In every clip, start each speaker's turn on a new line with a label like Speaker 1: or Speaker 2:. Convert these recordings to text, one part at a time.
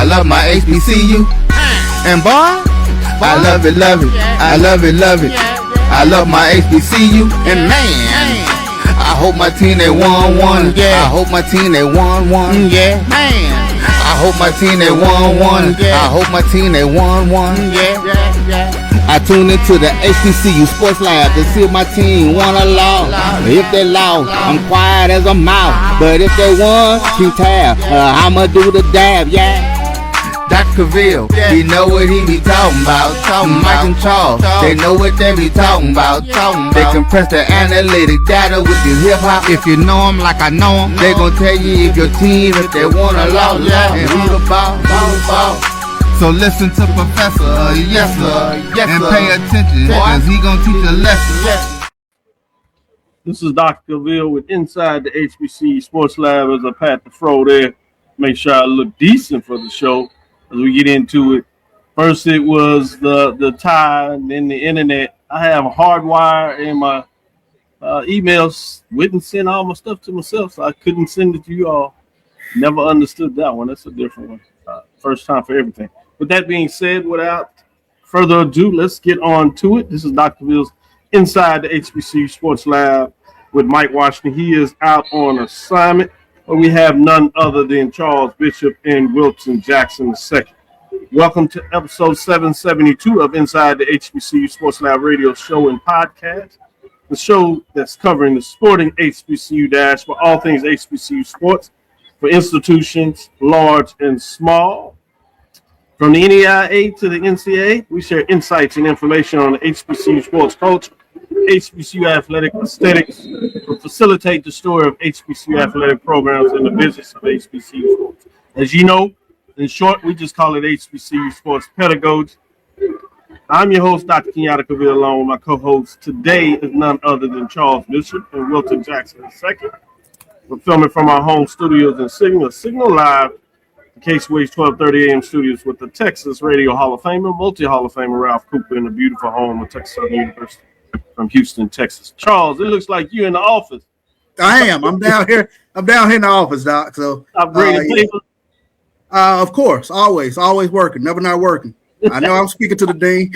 Speaker 1: I love my HBCU. And boy, I love it, love it. I love it, love it. I love my HBCU. And man, I hope my team they won one. I hope my team they won one. Yeah, man. I hope my team they won one. I hope my team they won one. I tune into the HBCU Sports Lab to see if my team won or lost. If they lost, I'm quiet as a mouse. But if they won, keep tab. I'ma do the dab, yeah. Dr. CAVIL'S, he know what he be talking about. Mike and Charles, they know what they be talking about. They compress the analytic data with the hip hop. If you know them like I know them, they gon' tell you if your team, if they won or lost, and who the ball. So listen to Professor, yes sir, and pay attention, cause he gonna teach a lesson.
Speaker 2: This is Dr. CAVIL'S with Inside the HBCU Sports Lab. As I pat the fro there, make sure I look decent for the show as we get into it. First it was the tie and then the internet. I have a hard wire in my emails. Wouldn't send all my stuff to myself, so I couldn't send it to you all. Never understood that one. That's a different one. First time for everything. With that being said, without further ado, let's get on to it. This is Dr. CAVIL'S Inside the HBCU Sports Lab with Mike Washington. He is out on assignment, but we have none other than Charles Bishop and Wilton Jackson II. Welcome to episode 772 of Inside the HBCU Sports Lab radio show and podcast, the show that's covering the sporting HBCU dash for all things HBCU sports for institutions large and small. From the NEAA to the NCAA, we share insights and information on the HBCU sports culture, HBCU athletic aesthetics, to facilitate the story of HBCU athletic programs and the business of HBCU sports. As you know, in short, we just call it HBCU sports pedagogy. I'm your host, Dr. Kenyatta, along with my co-hosts. Today is none other than Charles Bishop and Wilton Jackson II. We're filming from our home studios in Signal Live, KCWA's 1230 AM studios with the Texas Radio Hall of Famer, multi-Hall of Famer Ralph Cooper in the beautiful home of Texas Southern University from Houston, Texas. Charles, it looks like you're in the office.
Speaker 3: I am. I'm down here. I'm down here in the office, Doc. So, of course, always working, never not working. I know I'm speaking to the dean.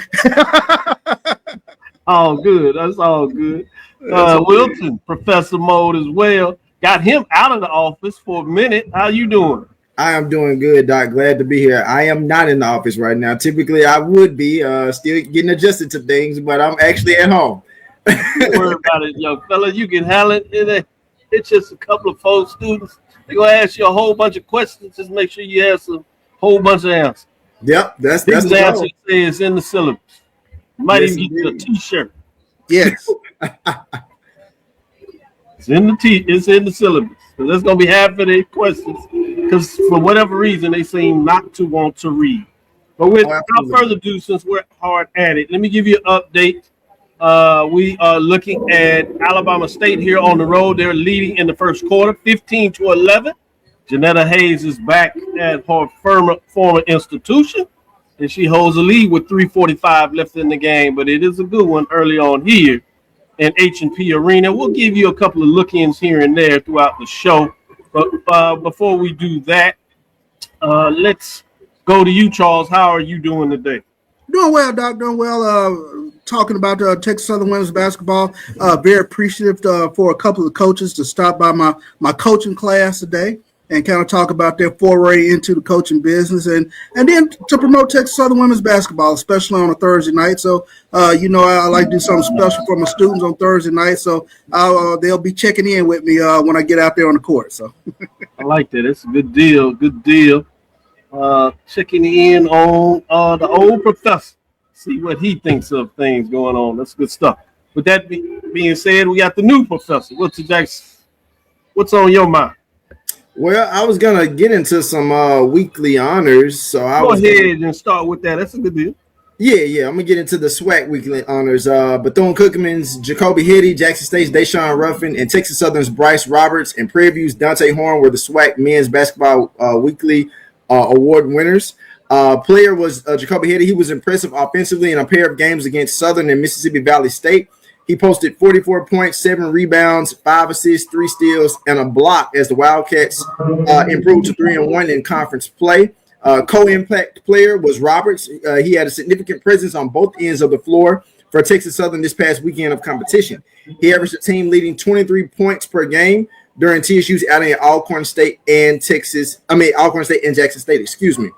Speaker 2: All good. That's all good. Wilton, Professor Mode as well. Got him out of the office for a minute. How you doing?
Speaker 4: I am doing good, Doc. Glad to be here. I am not in the office right now. Typically, I would be still getting adjusted to things, but I'm actually at home.
Speaker 2: Don't worry about it, young fella. You can handle it. It's just a couple of folks, students. They're going to ask you a whole bunch of questions. Just make sure you have a whole bunch of answers.
Speaker 4: Yep, that's
Speaker 2: the answer. It's in the syllabus. You might even get you a T-shirt.
Speaker 3: Yes.
Speaker 2: It's in the syllabus. So that's going to be half of the questions because for whatever reason, they seem not to want to read. But without further ado, since we're hard at it, let me give you an update. We are looking at Alabama State here on the road. They're leading in the first quarter, 15-11. Kenyatta Hayes is back at her former institution, and she holds a lead with 3:45 left in the game. But it is a good one early on here in H&P Arena. We'll give you a couple of look-ins here and there throughout the show. But before we do that, let's go to you, Charles. How are you doing today?
Speaker 3: Doing well, Doc. Doing well. Talking about Texas Southern women's basketball. Very appreciative for a couple of coaches to stop by my coaching class today and kind of talk about their foray into the coaching business and then to promote Texas Southern women's basketball, especially on a Thursday night. So, I like to do something special for my students on Thursday night. So they'll be checking in with me when I get out there on the court. So
Speaker 2: I like that. It's a good deal. Good deal. Checking in on the old professor. See what he thinks of things going on. That's good stuff. With that being said, we got the new professor. Wilton Jackson, what's on your mind?
Speaker 4: Well, I was going to get into some weekly honors. So Go
Speaker 2: ahead and start with that. That's a good deal.
Speaker 4: Yeah. I'm going to get into the SWAC weekly honors. Bethune-Cookman's Jacoby Hitty, Jackson State's Deshaun Ruffin, and Texas Southern's Bryce Roberts, and Prairie View's Dante Horn were the SWAC men's basketball weekly award winners. Player was Jacoby Hitty. He was impressive offensively in a pair of games against Southern and Mississippi Valley State. He posted 44 points, 7 rebounds, 5 assists, 3 steals, and a block as the Wildcats improved to 3-1 in conference play. Co-impact player was Roberts. He had a significant presence on both ends of the floor for Texas Southern this past weekend of competition. He averaged a team leading 23 points per game during TSU's outing at Alcorn State and Alcorn State and Jackson State, excuse me.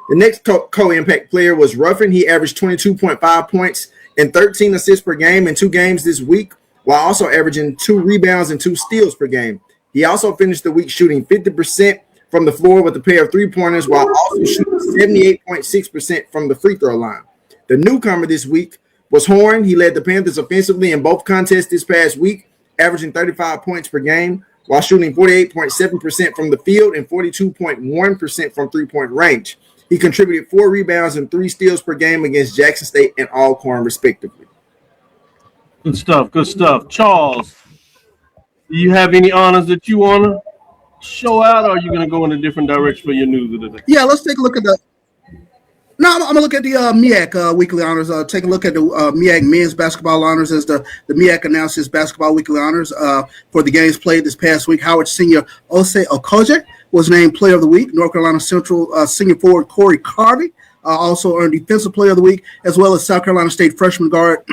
Speaker 4: The next co-impact player was Ruffin. He averaged 22.5 points and 13 assists per game in 2 games this week, while also averaging 2 rebounds and 2 steals per game. He also finished the week shooting 50% from the floor with a pair of 3-pointers, while also shooting 78.6% from the free throw line. The newcomer this week was Horn. He led the Panthers offensively in both contests this past week, averaging 35 points per game, while shooting 48.7% from the field and 42.1% from three-point range. He contributed 4 rebounds and 3 steals per game against Jackson State and Alcorn, respectively.
Speaker 2: Good stuff. Good stuff. Charles, do you have any honors that you want to show out, or are you going to go in a different direction for your news of the day?
Speaker 3: Yeah, let's take a look at the. No, I'm gonna look at the MEAC weekly honors. Take a look at the MEAC men's basketball honors as the MEAC announced his basketball weekly honors for the games played this past week. Howard senior Osei Okoje was named Player of the Week. North Carolina Central senior forward Corey Carvey also earned Defensive Player of the Week, as well as South Carolina State freshman guard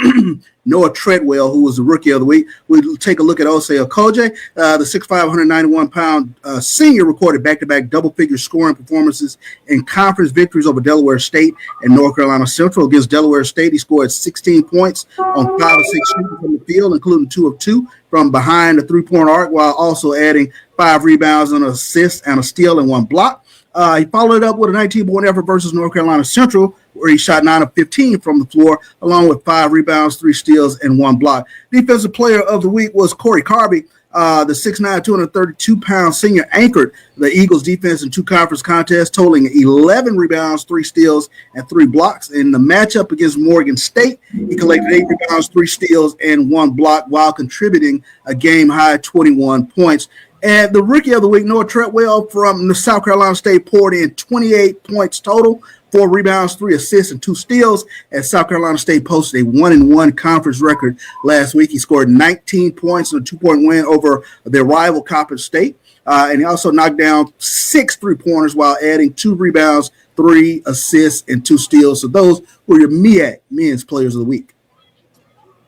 Speaker 3: Noah Treadwell, who was the Rookie of the Week. We'll take a look at Osei Okoje. The 6'5", 191-pound senior recorded back-to-back double-figure scoring performances in conference victories over Delaware State and North Carolina Central. Against Delaware State, he scored 16 points on 5 of 6 shooting from the field, including 2 of 2 from behind the three-point arc, while also adding 5 rebounds, an assist, and a steal and 1 block. He followed it up with a 19-point effort versus North Carolina Central, where he shot 9 of 15 from the floor, along with 5 rebounds, 3 steals, and 1 block. Defensive Player of the Week was Corey Carvey. The 6'9", 232-pound senior anchored the Eagles' defense in 2 conference contests, totaling 11 rebounds, 3 steals, and 3 blocks. In the matchup against Morgan State, he collected 8 rebounds, 3 steals, and 1 block, while contributing a game-high 21 points. And the Rookie of the Week, Noah Treadwell from South Carolina State, poured in 28 points total, 4 rebounds, 3 assists, and 2 steals, as South Carolina State posted a 1-1 conference record last week. He scored 19 points in a 2-point win over their rival Coppin State, and he also knocked down 6 3-pointers while adding 2 rebounds, 3 assists, and 2 steals. So those were your MEAC men's players of the week.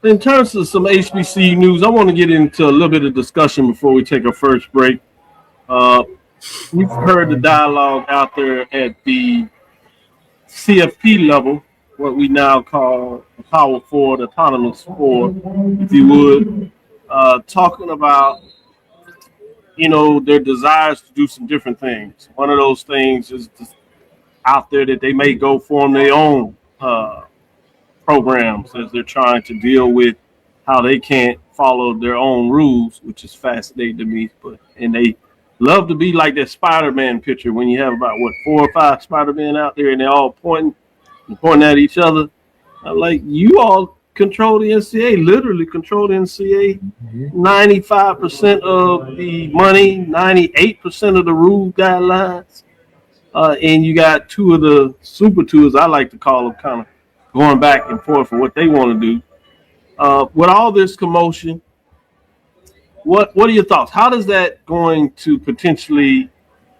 Speaker 2: In terms of some HBCU news, I want to get into a little bit of discussion before we take our first break. We've heard the dialogue out there at the CFP level, what we now call the Power Forward, Autonomous Forward, if you would, talking about, their desires to do some different things. One of those things is out there that they may go form their own programs as they're trying to deal with how they can't follow their own rules, which is fascinating to me. And they love to be like that Spider-Man picture when you have about 4 or 5 Spider-Man out there and they're all pointing at each other. I'm like, you all control the NCAA, literally control the NCAA. 95% of the money, 98% of the rule guidelines, and you got 2 of the super 2s, I like to call them, kind of going back and forth for what they want to do. With all this commotion, what are your thoughts? How does that going to potentially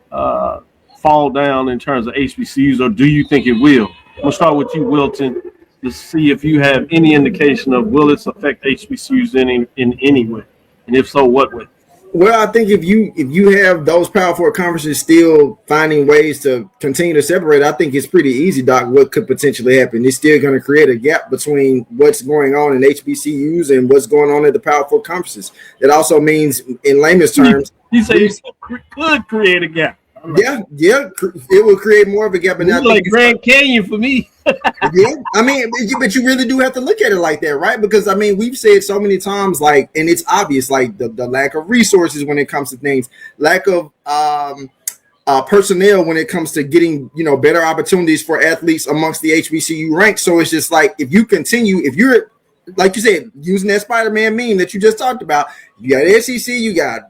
Speaker 2: fall down in terms of HBCUs, or do you think it will? I'm going to start with you, Wilton, to see if you have any indication of will this affect HBCUs in any way, and if so, what way?
Speaker 4: Well, I think if you have those Power Four conferences still finding ways to continue to separate, I think it's pretty easy, Doc, what could potentially happen. It's still going to create a gap between what's going on in HBCUs and what's going on at the Power Four conferences. It also means, in layman's terms,
Speaker 2: you say it could create a gap.
Speaker 4: Yeah, it will create more of a gap. And
Speaker 2: it's like Grand Canyon for me.
Speaker 4: Yeah, I mean, but you really do have to look at it like that, right? Because I mean, we've said so many times, like, and it's obvious, like the lack of resources when it comes to things, lack of personnel when it comes to getting better opportunities for athletes amongst the HBCU ranks. So it's just like if you're like you said, using that Spider-Man meme that you just talked about, you got SEC, you got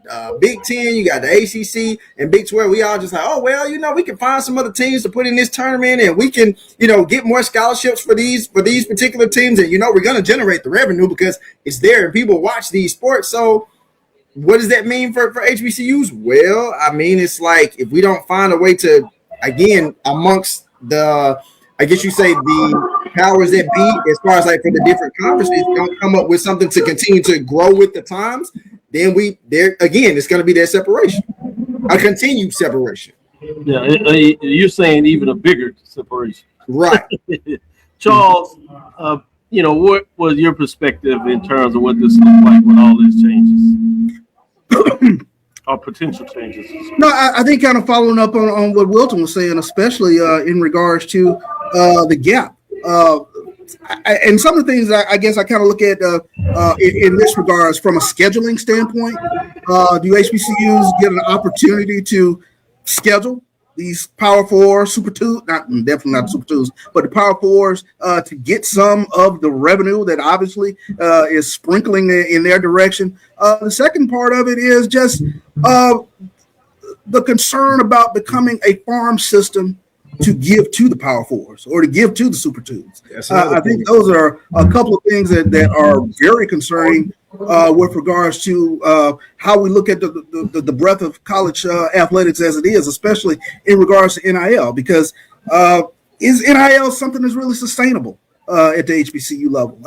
Speaker 4: Big Ten, you got the ACC, and Big 12. We all just like, oh, well, we can find some other teams to put in this tournament, and we can, get more scholarships for these particular teams, and we're going to generate the revenue because it's there and people watch these sports. So what does that mean for HBCUs? Well, I mean, it's like if we don't find a way to again, amongst the, I guess you say the powers that be, as far as like for the different conferences, don't come up with something to continue to grow with the times, then there again, it's going to be that separation, a continued separation.
Speaker 2: Yeah, you're saying even a bigger separation,
Speaker 4: right?
Speaker 2: Charles, what was your perspective in terms of what this looks like with all these changes or potential changes?
Speaker 3: No, I think kind of following up on what Wilton was saying, especially in regards to the gap. And some of the things I guess I kind of look at in this regards from a scheduling standpoint. Do HBCUs get an opportunity to schedule these Power Four, Super Two, definitely not Super Twos, but the Power Fours to get some of the revenue that obviously is sprinkling in their direction? The second part of it is just the concern about becoming a farm system to give to the Power Fours or to give to the Super Twos. I think those are a couple of things that are very concerning with regards to how we look at the breadth of college athletics as it is, especially in regards to NIL, because is NIL something that's really sustainable at the HBCU level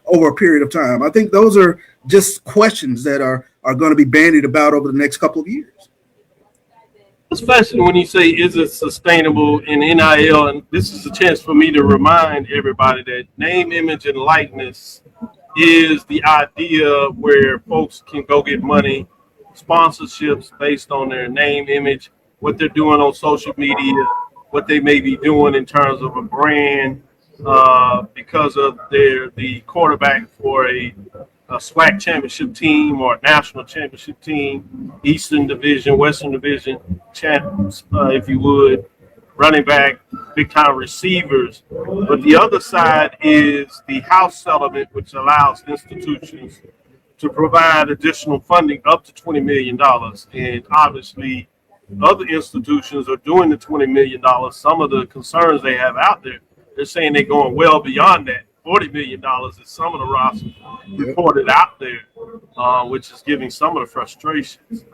Speaker 3: over a period of time? I think those are just questions that are going to be bandied about over the next couple of years.
Speaker 2: Especially when you say, is it sustainable in NIL? And this is a chance for me to remind everybody that name, image, and likeness is the idea where folks can go get money, sponsorships based on their name, image, what they're doing on social media, what they may be doing in terms of a brand, because of the quarterback for a SWAC championship team or a national championship team, Eastern Division, Western Division champions, if you would, running back, big time receivers. But the other side is the house settlement, which allows institutions to provide additional funding up to $20 million. And obviously, other institutions are doing the $20 million. Some of the concerns they have out there, they're saying they're going well beyond that. $40 million is some of the rosters reported out there, which is giving some of the frustrations.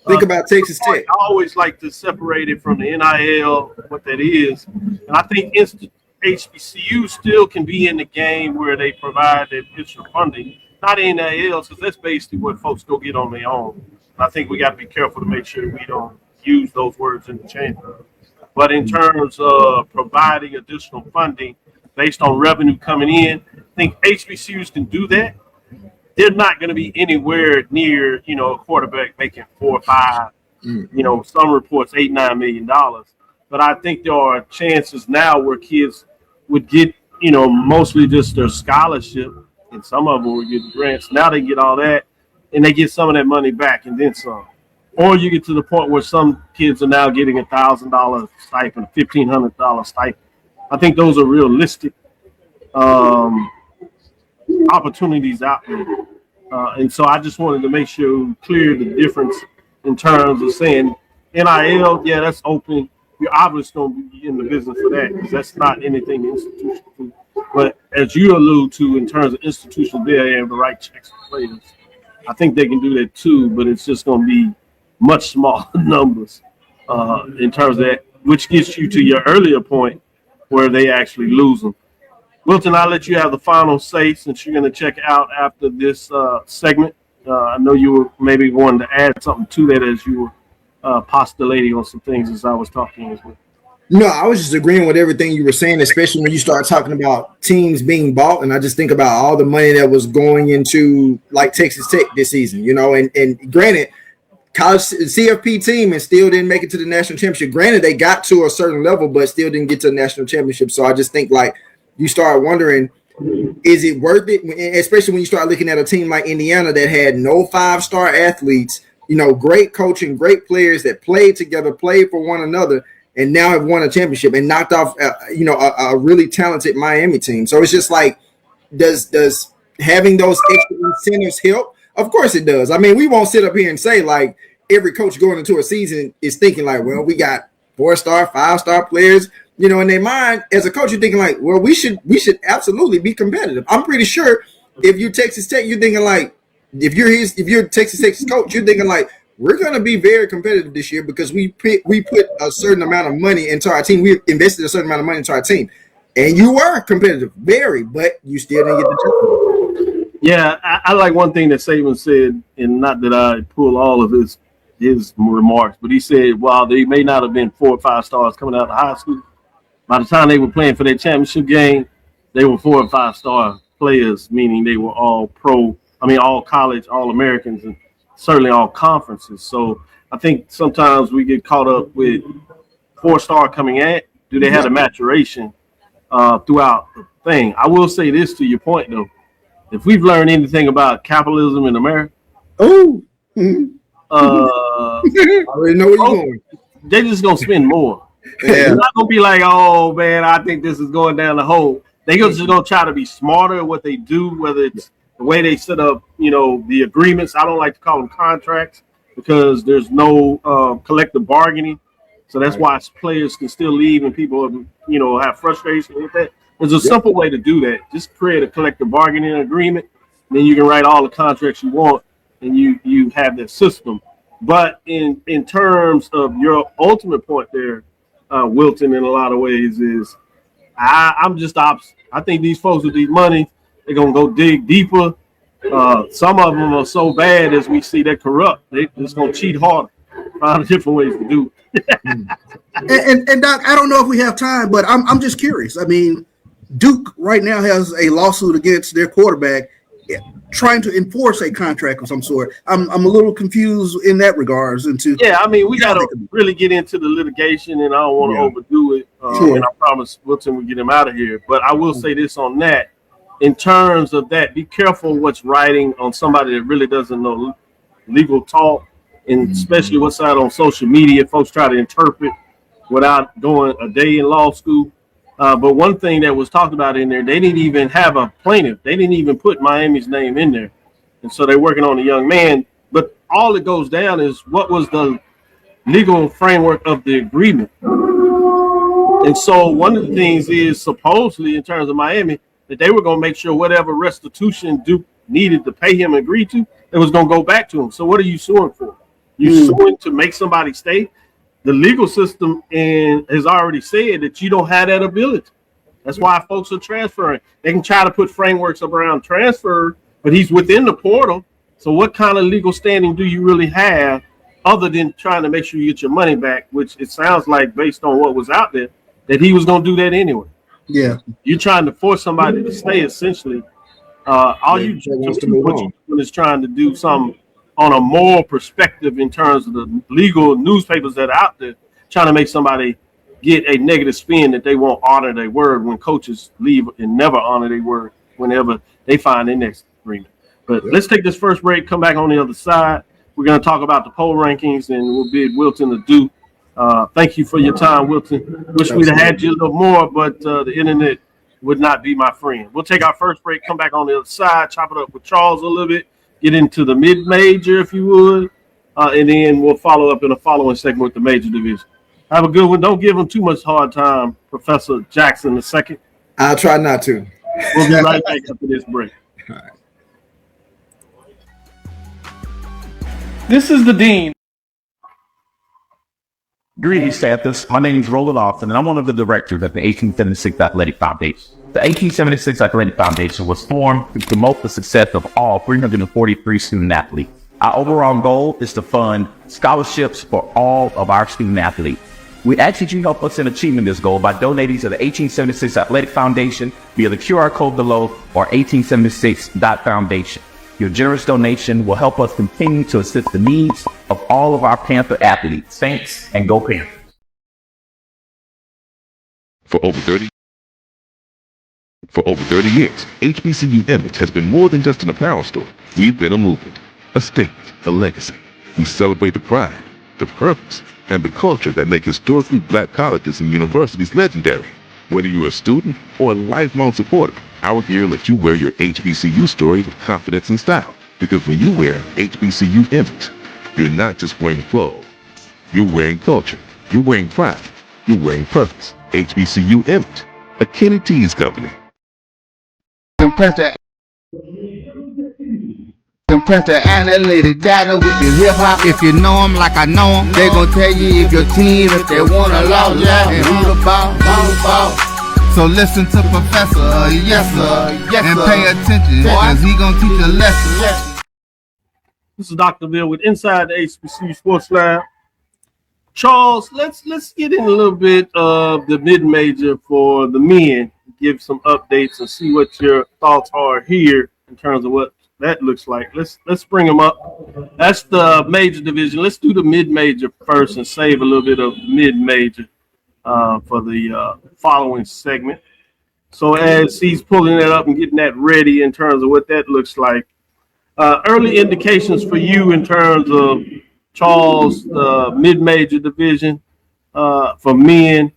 Speaker 4: Think about Texas Tech.
Speaker 2: I always like to separate it from the NIL, what that is. And I think HBCU still can be in the game where they provide that additional funding, not NIL, because that's basically what folks go get on their own. And I think we got to be careful to make sure we don't use those words interchangeably. But in terms of providing additional funding based on revenue coming in, I think HBCUs can do that. They're not going to be anywhere near, a quarterback making 4 or 5, some reports $8-9 million. But I think there are chances now where kids would get, mostly just their scholarship, and some of them would get grants. Now they get all that, and they get some of that money back and then some. Or you get to the point where some kids are now getting $1,000 stipend, $1,500 stipend. I think those are realistic opportunities out there. And so I just wanted to make sure we clear the difference in terms of saying NIL, yeah, that's open. You're obviously going to be in the business for that because that's not anything institutional. But as you allude to in terms of institutional, they have the right checks and players. I think they can do that too, but it's just going to be much smaller numbers in terms of that, which gets you to your earlier point where they actually lose them. Wilton, I'll let you have the final say since you're going to check out after this segment. I know you were maybe wanting to add something to that as you were postulating on some things as I was talking as well.
Speaker 4: No, I was just agreeing with everything you were saying, especially when you start talking about teams being bought. And I just think about all the money that was going into like Texas Tech this season, and granted, college CFP team and still didn't make it to the national championship. Granted, they got to a certain level, but still didn't get to the national championship. So I just think like you start wondering, is it worth it? Especially when you start looking at a team like Indiana that had no 5-star athletes, great coaching, great players that played together, played for one another, and now have won a championship and knocked off, a really talented Miami team. So it's just like, does having those extra incentives help? Of course it does. I mean, we won't sit up here and say like every coach going into a season is thinking like, well, we got 4-star, 5-star players, in their mind. As a coach, you're thinking like, well, we should absolutely be competitive. I'm pretty sure if you're Texas Tech, you're thinking like, if you're Texas Tech's coach, you're thinking like, we're going to be very competitive this year because we put a certain amount of money into our team. We invested a certain amount of money into our team. And you were competitive, very, but you still didn't get the job.
Speaker 2: Yeah, I like one thing that Saban said, and not that I pull all of his remarks, but he said while they may not have been 4 or 5 stars coming out of high school, by the time they were playing for their championship game, they were 4 or 5 star players, meaning they were all all college, all Americans, and certainly all conferences. So I think sometimes we get caught up with 4-star coming at. Do they have a maturation throughout the thing? I will say this to your point, though. If we've learned anything about capitalism in America,
Speaker 4: I already know where you're going.
Speaker 2: They're just going to spend more.
Speaker 4: Yeah.
Speaker 2: They're not going to be like, oh, man, I think this is going down the hole. They're just going to try to be smarter at what they do, whether it's the way they set up, the agreements. I don't like to call them contracts because there's no collective bargaining. So that's why players can still leave and people, have frustration with that. There's a simple way to do that. Just create a collective bargaining agreement. Then you can write all the contracts you want and you have that system. But in terms of your ultimate point there, Wilton, in a lot of ways is I'm just opposite. I think these folks with these money, they're going to go dig deeper. Some of them are so bad as we see they're corrupt. They're just going to cheat harder, find different ways to do it.
Speaker 3: and Doc, I don't know if we have time, but I'm just curious. I mean, Duke right now has a lawsuit against their quarterback trying to enforce a contract of some sort. I'm a little confused in that regards.
Speaker 2: Yeah, I mean, we got to really get into the litigation, and I don't want to overdo it.
Speaker 3: Sure.
Speaker 2: And I promise Wilton will get him out of here. But I will say this on that. In terms of that, be careful what's writing on somebody that really doesn't know legal talk, and especially what's out on social media. Folks try to interpret without going a day in law school. But one thing that was talked about in there, they didn't even have a plaintiff. They didn't even put Miami's name in there. And so they're working on a young man. But all that goes down is what was the legal framework of the agreement. And so one of the things is supposedly in terms of Miami, that they were going to make sure whatever restitution Duke needed to pay him and agree to, it was going to go back to him. So what are you suing for? You suing to make somebody stay? The legal system has already said that you don't have that ability. That's why folks are transferring. They can try to put frameworks around transfer, but he's within the portal. So what kind of legal standing do you really have other than trying to make sure you get your money back, which it sounds like based on what was out there, that he was going to do that anyway.
Speaker 3: Yeah.
Speaker 2: You're trying to force somebody to stay essentially. All you doing is trying to do something on a moral perspective in terms of the legal newspapers that are out there, trying to make somebody get a negative spin that they won't honor their word when coaches leave and never honor their word whenever they find their next agreement. But let's take this first break, come back on the other side. We're going to talk about the poll rankings, and we'll bid Wilton to do. Thank you for your time, Wilton. Wish we'd have had you a little more, but the internet would not be my friend. We'll take our first break, come back on the other side, chop it up with Charles a little bit, get into the mid-major, if you would, and then we'll follow up in the following segment with the major division. Have a good one. Don't give him too much hard time, Professor Jackson II.
Speaker 4: I'll try not to.
Speaker 2: We'll be right back after this break.
Speaker 4: All right.
Speaker 2: This is the Dean.
Speaker 5: Greetings, Panthers. My name is Roland Austin, and I'm one of the directors at the 1876 Athletic Foundation. The 1876 Athletic Foundation was formed to promote the success of all 343 student athletes. Our overall goal is to fund scholarships for all of our student athletes. We ask that you help us in achieving this goal by donating to the 1876 Athletic Foundation via the QR code below or 1876.foundation. Your generous donation will help us continue to assist the needs of all of our Panther athletes. Thanks, and go Panthers.
Speaker 6: For over 30 years, HBCU Image has been more than just an apparel store. We've been a movement, a statement, a legacy. We celebrate the pride, the purpose, and the culture that make historically black colleges and universities legendary. Whether you're a student or a lifelong supporter, our gear lets you wear your HBCU story with confidence and style. Because when you wear HBCU Image, you're not just wearing clothes. You're wearing culture. You're wearing pride. You're wearing purpose. HBCU Image, a Kenny T's company.
Speaker 1: Press that press the analytic data with your hip hop. If you know them like I know them, they gon' tell you if your team, if they wanna lose, and who the ball. So listen to Professor, yes sir, and pay attention, cause he gon' teach a lesson.
Speaker 2: This is Dr. Bill with Inside the HBCU Sports Lab. Charles, let's get in a little bit of the mid-major for the men. Give some updates and see what your thoughts are here in terms of what that looks like. Let's bring them up. That's the major division. Let's do the mid-major first and save a little bit of mid-major for the following segment. So as he's pulling that up and getting that ready in terms of what that looks like, early indications for you in terms of Charles, mid-major division for men.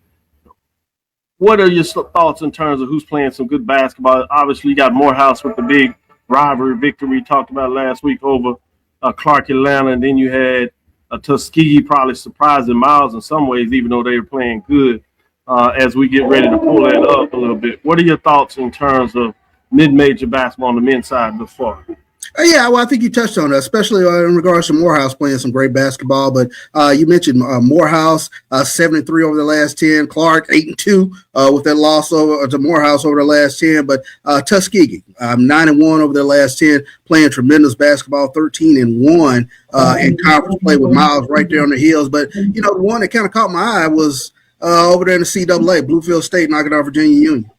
Speaker 2: What are your thoughts in terms of who's playing some good basketball? Obviously, you got Morehouse with the big rivalry victory we talked about last week over Clark Atlanta, and then you had Tuskegee probably surprising Miles in some ways, even though they were playing good. As we get ready to pull that up a little bit, what are your thoughts in terms of mid-major basketball on the men's side thus far?
Speaker 3: Yeah, well, I think you touched on it, especially in regards to Morehouse playing some great basketball. But you mentioned Morehouse 7-3 over the last 10, Clark 8-2 with that loss over to Morehouse over the last 10. But Tuskegee 9-1 over the last 10, playing tremendous basketball, 13-1 in conference play with Miles right there on the heels. But you know, the one that kind of caught my eye was over there in the CAA, Bluefield State knocking out Virginia Union.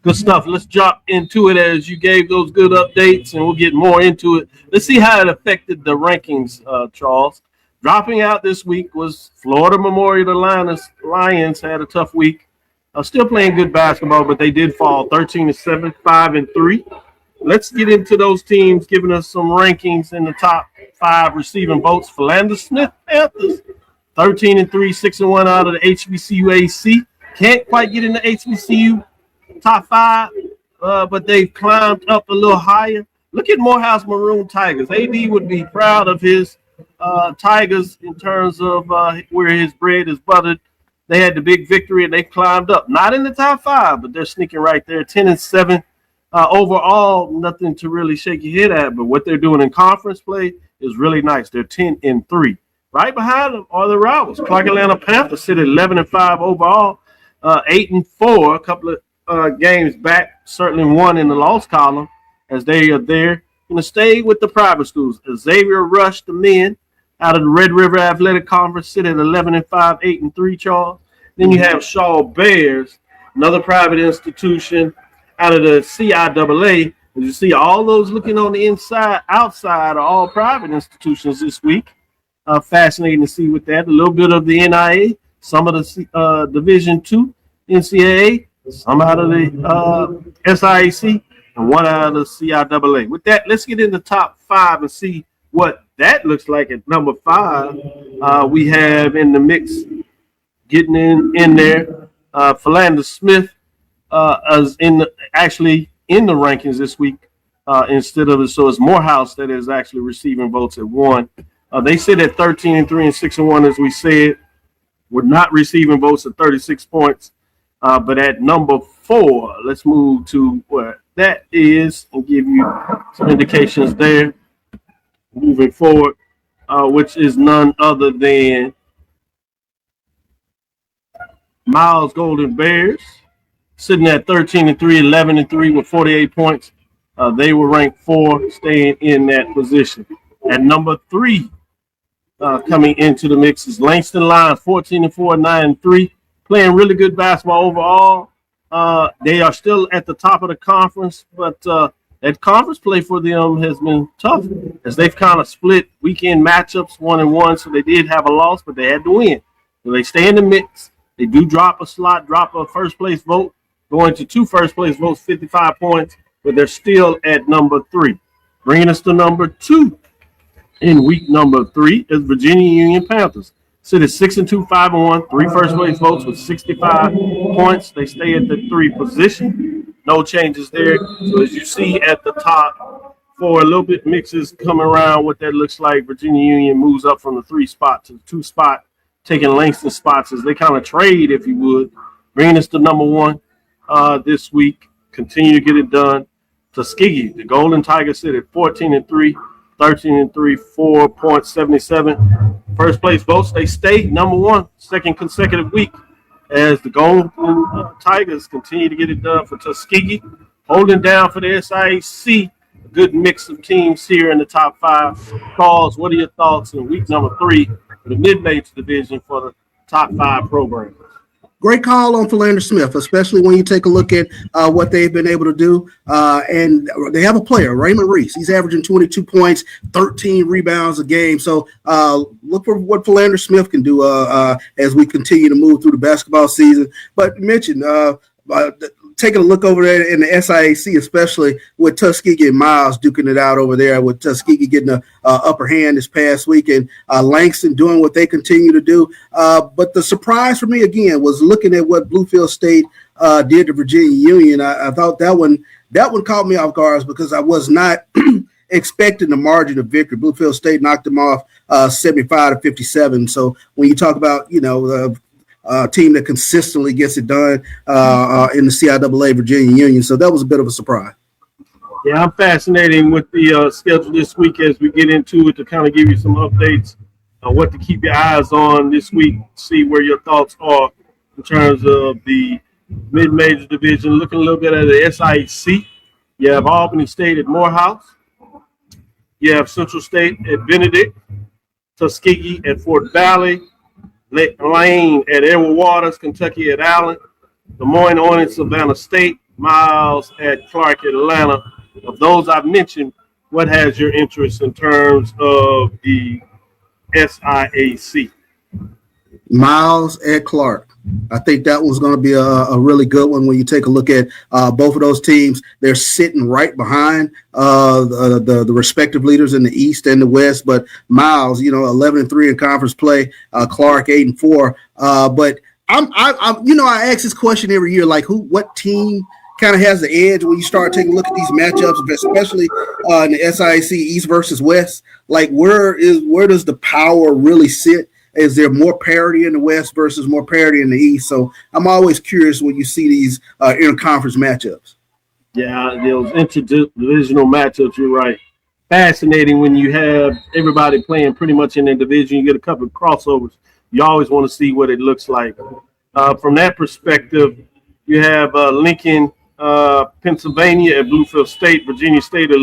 Speaker 2: Good stuff. Let's jump into it as you gave those good updates, and we'll get more into it. Let's see how it affected the rankings, Charles. Dropping out this week was Florida Memorial. The Lions had a tough week. Still playing good basketball, but they did fall 13-7, 5-3. Let's get into those teams, giving us some rankings in the top 5 receiving votes. Philander Smith Panthers, 13-3, 6-1 out of the HBCUAC. Can't quite get in the HBCU top 5, but they've climbed up a little higher. Look at Morehouse Maroon Tigers. AD would be proud of his Tigers in terms of where his bread is buttered. They had the big victory and they climbed up. Not in the top 5, but they're sneaking right there. 10-7 overall. Nothing to really shake your head at, but what they're doing in conference play is really nice. They're 10-3. Right behind them are the rivals. Clark Atlanta Panthers sit at 11-5 overall, 8-4. A couple of games back, certainly one in the loss column, as they are there. Going to stay with the private schools. Xavier Rush, the men, out of the Red River Athletic Conference, sit at 11-5, 8-3, Charles. Then you have Shaw Bears, another private institution out of the CIAA. As you see, all those looking on the outside are all private institutions this week. Fascinating to see with that. A little bit of the NIA, some of the Division II, NCAA, some out of the SIAC, and one out of the CIAA. With that, let's get in the top 5 and see what that looks like at number 5. We have in the mix, getting in there, Philander Smith is actually in the rankings this week instead of it. So it's Morehouse that is actually receiving votes at 1. They sit at 13-3 and 6-1, as we said. We're not receiving votes at 36 points. But at number 4, let's move to where that is and give you some indications there moving forward, which is none other than Miles Golden Bears, sitting at 13-3, 11-3 with 48 points. They were ranked 4, staying in that position. At number 3, coming into the mix is Langston Lions, 14-4, 9-3. Playing really good basketball overall. They are still at the top of the conference, but that conference play for them has been tough as they've kind of split weekend matchups 1-1. So they did have a loss, but they had to win. So they stay in the mix. They do drop a first place vote, going to 2 first place votes, 55 points, but they're still at number 3. Bringing us to number 2 in week number 3 is Virginia Union Panthers. Sit at 6-2, 5-1, 3 first place votes with 65 points. They stay at the 3 position. No changes there. So as you see at the top, for a little bit mixes coming around what that looks like. Virginia Union moves up from the 3 spot to the 2 spot, taking Langston spots as they kind of trade, if you would. Bringing us to number 1 this week. Continue to get it done. Tuskegee, the Golden Tigers sit at 14-3, 13-3, 4.77. First place votes, they stayed number one, second consecutive week, as the Golden Tigers continue to get it done for Tuskegee, holding down for the SIAC. A good mix of teams here in the top five. Charles, what are your thoughts in week number 3 for the mid-major division for the top 5 programs?
Speaker 3: Great call on Philander Smith, especially when you take a look at what they've been able to do. And they have a player, Raymond Reese. He's averaging 22 points, 13 rebounds a game. So look for what Philander Smith can do as we continue to move through the basketball season. But mention taking a look over there in the SIAC, especially with Tuskegee and Miles duking it out over there, with Tuskegee getting the upper hand this past week, and Langston doing what they continue to do. But the surprise for me, again, was looking at what Bluefield State did to Virginia Union. I thought that one caught me off guard because I was not expecting the margin of victory. Bluefield State knocked them off 75-57. So when you talk about, team that consistently gets it done in the CIAA Virginia Union. So that was a bit of a surprise.
Speaker 2: Yeah, I'm fascinated with the schedule this week as we get into it to kind of give you some updates on what to keep your eyes on this week, see where your thoughts are in terms of the mid-major division. Looking a little bit at the SIAC, you have Albany State at Morehouse. You have Central State at Benedict, Tuskegee at Fort Valley, Lane at Edward Waters, Kentucky at Allen, Des Moines at Savannah State, Miles at Clark, Atlanta. Of those I've mentioned, what has your interest in terms of the SIAC?
Speaker 3: Miles at Clark. I think that one's going to be a really good one when you take a look at both of those teams. They're sitting right behind the respective leaders in the East and the West. But Miles, 11-3 in conference play. Clark 8-4. But I ask this question every year, like what team kind of has the edge when you start taking a look at these matchups, especially in the SIAC East versus West. Like where does the power really sit? Is there more parity in the West versus more parity in the East? So I'm always curious when you see these interconference matchups.
Speaker 2: Yeah, those interdivisional matchups, you're right. Fascinating when you have everybody playing pretty much in their division. You get a couple of crossovers. You always want to see what it looks like. From that perspective, you have Lincoln, Pennsylvania at Bluefield State, Virginia State at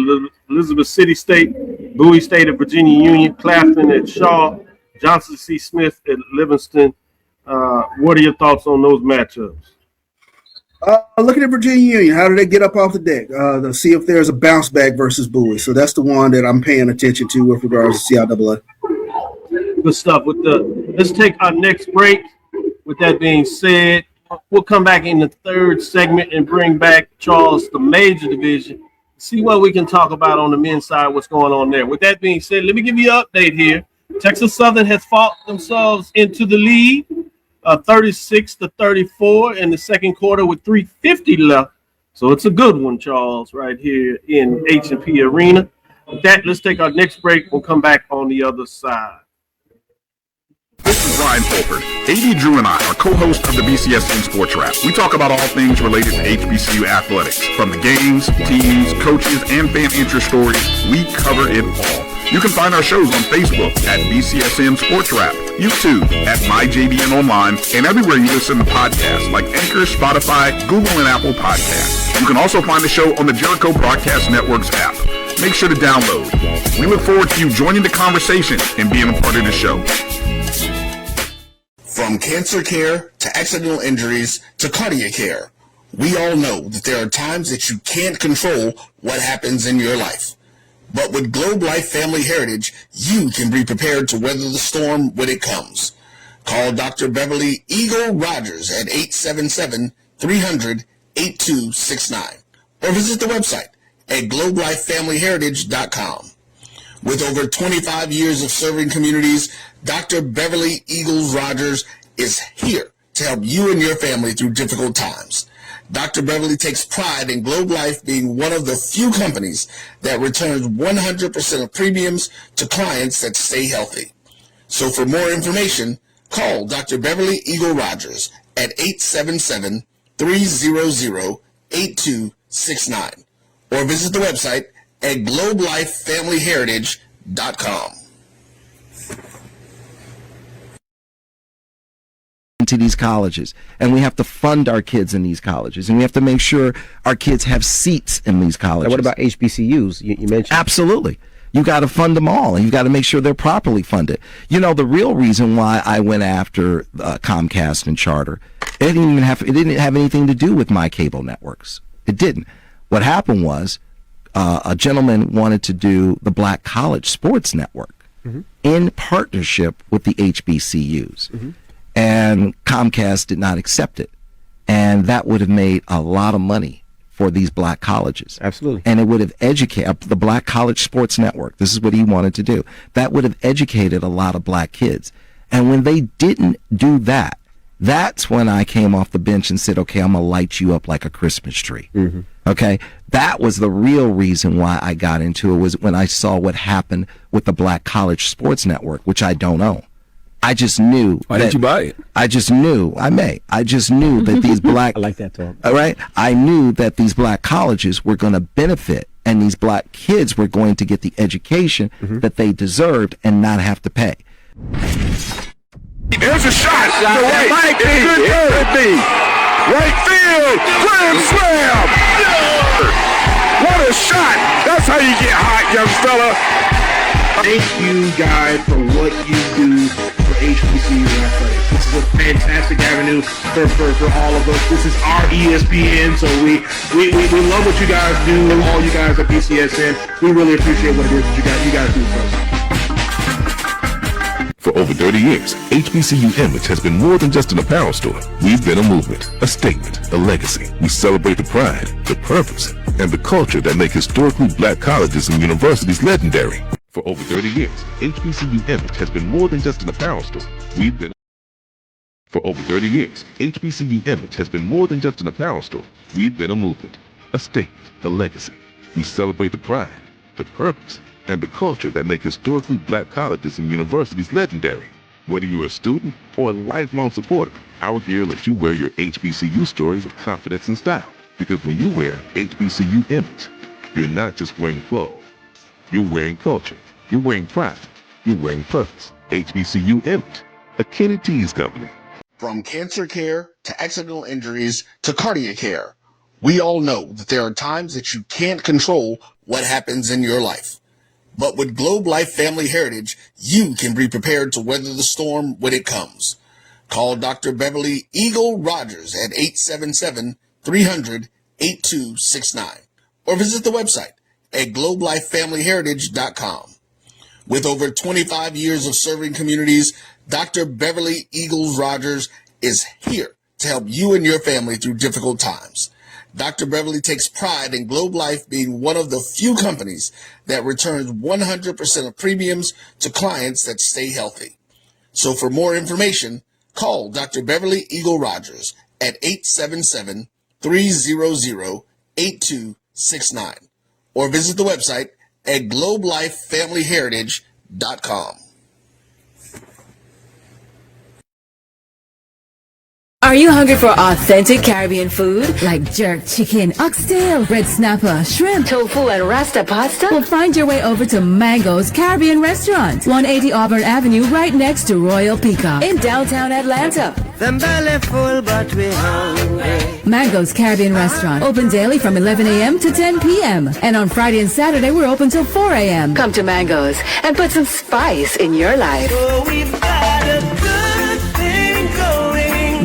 Speaker 2: Elizabeth City State, Bowie State at Virginia Union, Clafton at Shaw, Johnson C. Smith at Livingston. What are your thoughts on those matchups?
Speaker 3: Looking at Virginia Union, how do they get up off the deck? To see if there's a bounce back versus Bowie. So that's the one that I'm paying attention to with regards to CIAA.
Speaker 2: Good stuff. Let's take our next break. With that being said, we'll come back in the third segment and bring back Charles, the major division, see what we can talk about on the men's side, what's going on there. With that being said, let me give you an update here. Texas Southern has fought themselves into the lead, 36-34 in the second quarter with 3:50 left. So it's a good one, Charles, right here in H&P Arena. With that, let's take our next break. We'll come back on the other side.
Speaker 7: This is Ryan Fulford. AD Drew and I are co-hosts of the BCSU Sports Lab. We talk about all things related to HBCU athletics. From the games, teams, coaches, and fan interest stories, we cover it all. You can find our shows on Facebook at BCSM Sports Lab, YouTube at MyJBN Online, and everywhere you listen to podcasts like Anchor, Spotify, Google, and Apple Podcasts. You can also find the show on the Jericho Broadcast Network's app. Make sure to download. We look forward to you joining the conversation and being a part of the show.
Speaker 8: From cancer care to accidental injuries to cardiac care, we all know that there are times that you can't control what happens in your life. But with Globe Life Family Heritage, you can be prepared to weather the storm when it comes. Call Dr. Beverly Eagle Rogers at 877-300-8269 or visit the website at globelifefamilyheritage.com. With over 25 years of serving communities, Dr. Beverly Eagles Rogers is here to help you and your family through difficult times. Dr. Beverly takes pride in Globe Life being one of the few companies that returns 100% of premiums to clients that stay healthy. So for more information, call Dr. Beverly Eagle Rogers at 877-300-8269 or visit the website at globelifefamilyheritage.com.
Speaker 9: To these colleges, and we have to fund our kids in these colleges, and we have to make sure our kids have seats in these colleges.
Speaker 10: Now, what about HBCUs? You mentioned
Speaker 9: absolutely. You got to fund them all, and you got to make sure they're properly funded. You know, the real reason why I went after Comcast and Charter, it didn't have anything to do with my cable networks. It didn't. What happened was a gentleman wanted to do the Black College Sports Network in partnership with the HBCUs. And Comcast did not accept it. And that would have made a lot of money for these black colleges.
Speaker 10: Absolutely.
Speaker 9: And it would have educated the Black College Sports Network. This is what he wanted to do. That would have educated a lot of black kids. And when they didn't do that, that's when I came off the bench and said, okay, I'm going to light you up like a Christmas tree. Okay? That was the real reason why I got into it, was when I saw what happened with the Black College Sports Network, which I don't own. I just knew.
Speaker 10: Why didn't you buy it?
Speaker 9: I just knew. I just knew that these black.
Speaker 10: I like that talk.
Speaker 9: All right. I knew that these black colleges were going to benefit, and these black kids were going to get the education that they deserved and not have to pay.
Speaker 6: There's a shot. The right field. Right field. Grand slam. What a shot. That's how you get hot, young fella.
Speaker 11: Thank you guys for what you do for HBCU athletics. This is a fantastic avenue for all of us. This is our ESPN, so we love what you guys do, all you guys at BCSN. We really appreciate what it is that you guys do for us.
Speaker 6: For over 30 years, HBCU Image has been more than just an apparel store. We've been a movement, a statement, a legacy. We celebrate the pride, the purpose, and the culture that make historically black colleges and universities legendary. For over 30 years, HBCU Image has been more than just an apparel store. For over 30 years, HBCU Image has been more than just an apparel store. We've been a movement, a statement, a legacy. We celebrate the pride, the purpose, and the culture that make historically black colleges and universities legendary. Whether you're a student or a lifelong supporter, our gear lets you wear your HBCU story with confidence and style. Because when you wear HBCU Image, you're not just wearing clothes. You're wearing culture. You're wearing pride. You're wearing purpose. HBCU Image, a Kenny T's company.
Speaker 8: From cancer care to accidental injuries to cardiac care, we all know that there are times that you can't control what happens in your life. But with Globe Life Family Heritage, you can be prepared to weather the storm when it comes. Call Dr. Beverly Eagle Rogers at 877-300-8269 or visit the website at globelifefamilyheritage.com. With over 25 years of serving communities, Dr. Beverly Eagles Rogers is here to help you and your family through difficult times. Dr. Beverly takes pride in Globe Life being one of the few companies that returns 100% of premiums to clients that stay healthy. So for more information, call Dr. Beverly Eagle Rogers at 877-300-8269 or visit the website at globelifefamilyheritage.com.
Speaker 12: Are you hungry for authentic Caribbean food like jerk chicken, oxtail, red snapper, shrimp, tofu, and rasta pasta? Well, find your way over to Mango's Caribbean Restaurant, 180 Auburn Avenue, right next to Royal Peacock in downtown Atlanta.
Speaker 13: Them belly full, but we hungry.
Speaker 12: Mango's Caribbean Restaurant, open daily from 11 a.m. to 10 p.m. And on Friday and Saturday, we're open till 4 a.m. Come to Mango's and put some spice in your life.
Speaker 13: So we've got a good thing going.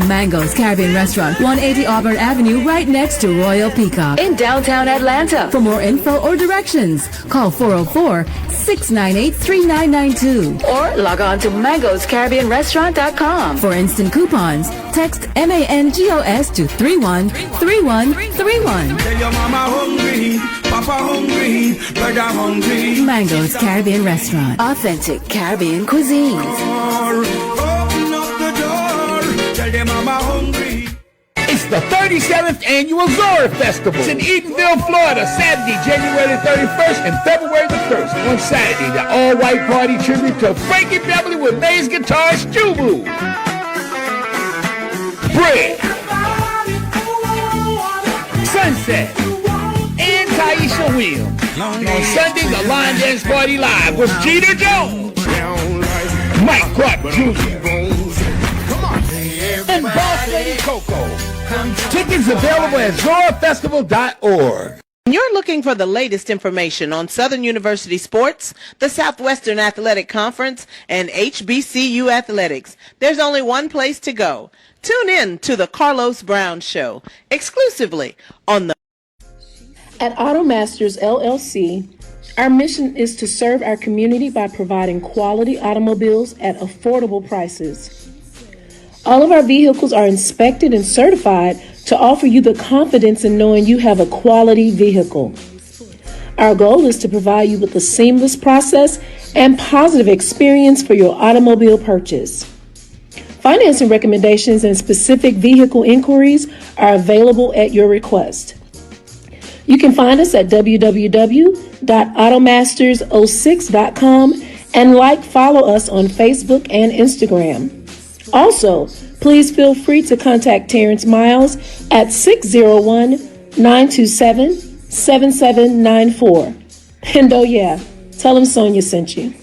Speaker 12: Mango's Caribbean Restaurant, 180 Auburn Avenue, right next to Royal Peacock in downtown Atlanta. For more info or directions, call 404-698-3992 or log on to mangoscaribbeanrestaurant.com. For instant coupons, text MANGOS to 313131.
Speaker 13: Tell your mama hungry, papa hungry, brother hungry.
Speaker 12: Mango's Caribbean Restaurant, authentic Caribbean cuisines.
Speaker 13: Open up the door, tell your mama hungry.
Speaker 14: It's the 37th Annual Zora Festival. It's in Edenville, Florida, Saturday, January 31st and February the 1st. On Saturday, the all-white party tribute to Frankie Beverly with Maze guitarist Jubu. Bread. Sunset. And Taisha Marshall Williams. And on Sunday, the Lion Dance Party Live with Jeter Jones, Mike Clark Jr., and Boss Lady Coco. Tickets available at zorafestival.org.
Speaker 15: You're looking for the latest information on Southern University sports, the Southwestern Athletic Conference, and HBCU athletics. There's only one place to go. Tune in to the Carlos Brown Show, exclusively on the...
Speaker 16: At AutoMasters LLC, our mission is to serve our community by providing quality automobiles at affordable prices. All of our vehicles are inspected and certified to offer you the confidence in knowing you have a quality vehicle. Our goal is to provide you with a seamless process and positive experience for your automobile purchase. Financing recommendations and specific vehicle inquiries are available at your request. You can find us at www.automasters06.com and follow us on Facebook and Instagram. Also, please feel free to contact Terrence Miles at 601-927-7794. And oh yeah, tell him Sonia sent you.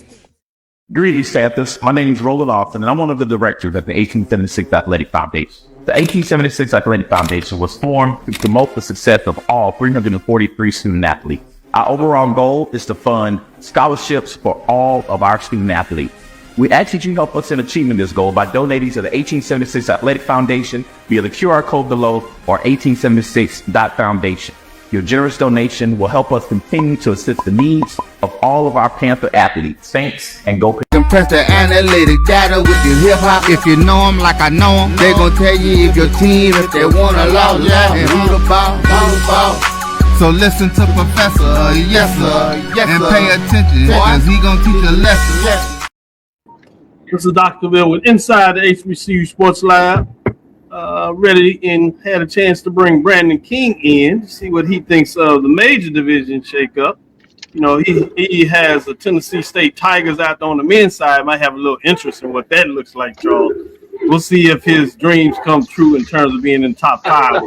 Speaker 5: Greetings, Panthers. My name is Roland Austin, and I'm one of the directors at the 1876 Athletic Foundation. The 1876 Athletic Foundation was formed to promote the success of all 343 student athletes. Our overall goal is to fund scholarships for all of our student athletes. We ask that you help us in achieving this goal by donating to the 1876 Athletic Foundation via the QR code below or 1876.foundation. Your generous donation will help us continue to assist the needs of all of our Panther athletes. Thanks, and go.
Speaker 1: Compress the analytic data with your hip hop. If you know them like I know them, they gon' tell you if your team, if they wanna lose, and who the ball. So listen to Professor, yes sir, and pay attention, cause he gon' teach a lesson.
Speaker 2: This is Dr. Bill with Inside the HBCU Sports Lab. Ready and had a chance to bring Brandon King in to see what he thinks of the major division shakeup. You know, he has the Tennessee State Tigers out there on the men's side. Might have a little interest in what that looks like, Charles. We'll see if his dreams come true in terms of being in the top 5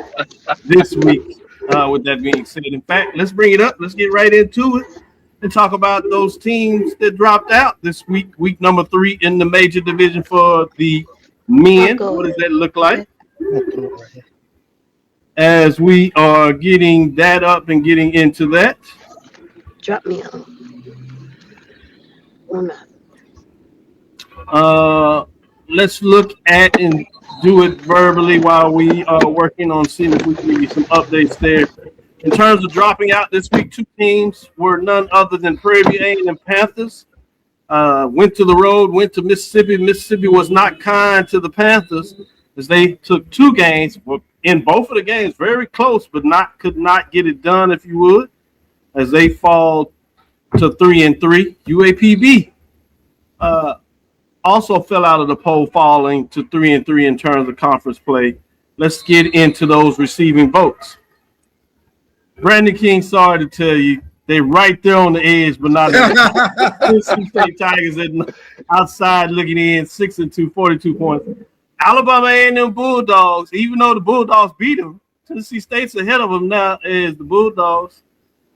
Speaker 2: this week. With that being said, in fact, let's bring it up. Let's get right into it and talk about those teams that dropped out this week, week number 3 in the major division for the men. What does that look like? As we are getting that up and getting into that.
Speaker 17: Drop me
Speaker 2: on. Let's look at and do it verbally while we are working on seeing if we can give you some updates there. In terms of dropping out this week, 2 teams were none other than Prairie View A&M Panthers. Went to the road, went to Mississippi. Mississippi was not kind to the Panthers as they took 2 games. In both of the games, very close, but could not get it done, if you would, as they fall to 3-3. UAPB also fell out of the poll, falling to 3-3 in terms of conference play. Let's get into those receiving votes. Brandon King, sorry to tell you, they're right there on the edge, but not Tennessee State Tigers outside looking in, 6-2, 42 points. Alabama A&M Bulldogs, even though the Bulldogs beat them, Tennessee State's ahead of them now as the Bulldogs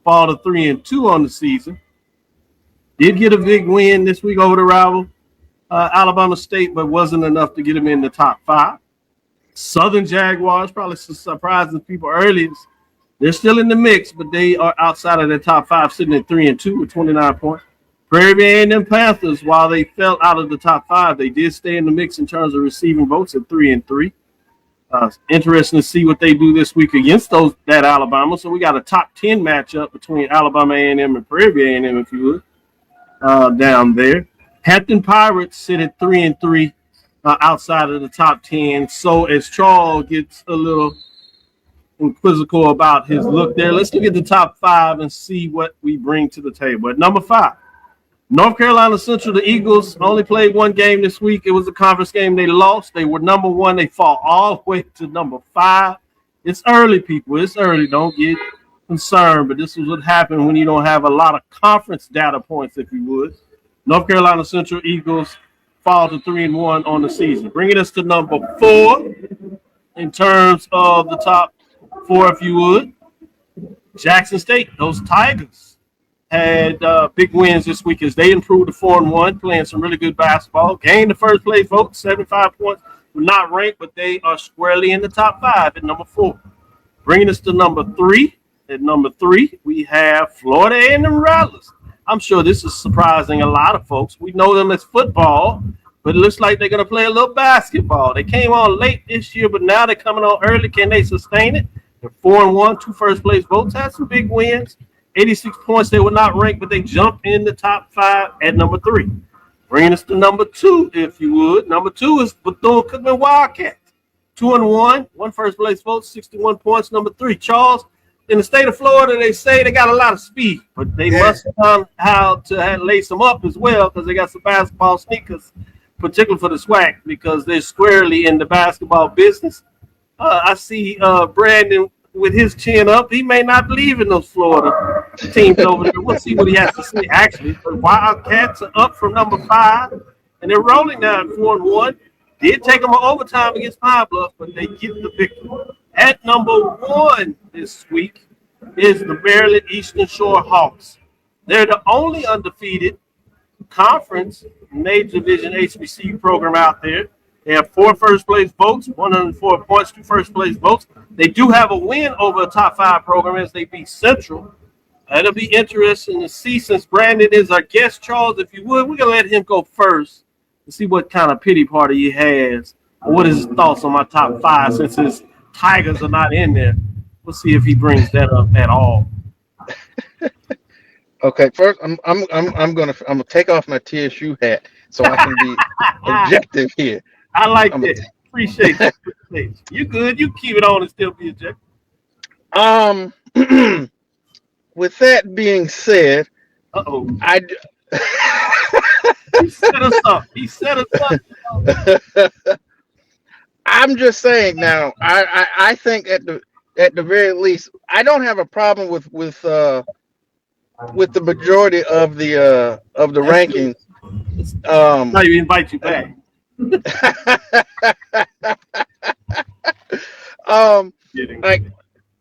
Speaker 2: fall to 3-2 on the season. Did get a big win this week over the rival Alabama State, but wasn't enough to get them in the top 5. Southern Jaguars, probably surprising people early. They're still in the mix, but they are outside of the top 5, sitting at 3-2 with 29 points. Prairie View A&M Panthers, while they fell out of the top 5, they did stay in the mix in terms of receiving votes at 3-3. Interesting to see what they do this week against that Alabama. So we got a top 10 matchup between Alabama A&M and Prairie View A&M, if you would, down there. Hampton Pirates sit at 3-3 outside of the top 10. So as Charles gets a little quizzical about his look there, let's look at the top 5 and see what we bring to the table. At number 5, North Carolina Central, the Eagles only played 1 game this week. It was a conference game. They lost. They were number 1. They fall all the way to number 5. It's early, people. It's early. Don't get concerned, but this is what happened when you don't have a lot of conference data points, if you would. North Carolina Central Eagles fall to 3-1 on the season, bringing us to number 4 in terms of the top 4, if you would. Jackson State, those Tigers, had big wins this week as they improved to 4-1, playing some really good basketball. Gained the first place vote, 75 points. We're not ranked, but they are squarely in the top 5 at number 4. Bringing us to number 3. At number 3, we have Florida A&M Rattlers. I'm sure this is surprising a lot of folks. We know them as football, but it looks like they're going to play a little basketball. They came on late this year, but now they're coming on early. Can they sustain it? They're 4-1, 2 first-place votes, had some big wins. 86 points. They were not ranked, but they jumped in the top 5 at number 3. Bringing us to number 2, if you would. Number 2 is Bethune-Cookman Wildcats. 2-1, 1 first-place vote, 61 points. Number 3, Charles. In the state of Florida, they say they got a lot of speed, but they must know how to lace them up as well because they got some basketball sneakers, particularly for the SWAC, because they're squarely in the basketball business. I see Brandon with his chin up. He may not believe in those Florida teams over there. We'll see what he has to say, actually. But Wildcats are up from number 5, and they're rolling now at 4-1. Did take them an overtime against Pine Bluff, but they get the victory. At number 1 this week is the Maryland Eastern Shore Hawks. They're the only undefeated conference major division HBCU program out there. They have 4 first-place votes, 104 points, 2 first-place votes. They do have a win over a top 5 program as they beat Central. It'll be interesting to see, since Brandon is our guest, Charles, if you would, we're going to let him go first and see what kind of pity party he has. What is his thoughts on my top 5 since his Tigers are not in there. We'll see if he brings that up at all.
Speaker 18: Okay, first I'm gonna take off my TSU hat so I can be objective here.
Speaker 2: I like that. Appreciate that. You good? You keep it on and still be objective.
Speaker 18: With that being said,
Speaker 2: He set us up. He set us up.
Speaker 18: I'm just saying now. I think at the very least, I don't have a problem with the majority of the rankings.
Speaker 2: Now you invite you back.
Speaker 18: Like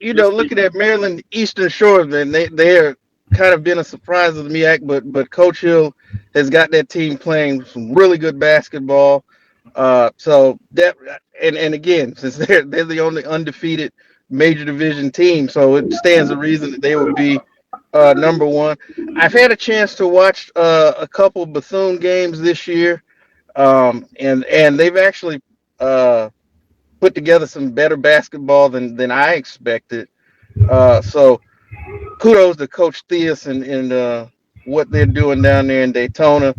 Speaker 18: looking at Maryland Eastern Shore, then they're kind of been a surprise of the MEAC, but Coach Hill has got that team playing some really good basketball. So that and again, since they're the only undefeated major division team, so it stands to reason that they would be number 1. I've had a chance to watch a couple Bethune games this year, and they've actually put together some better basketball than I expected. So kudos to Coach Theus and what they're doing down there in Daytona.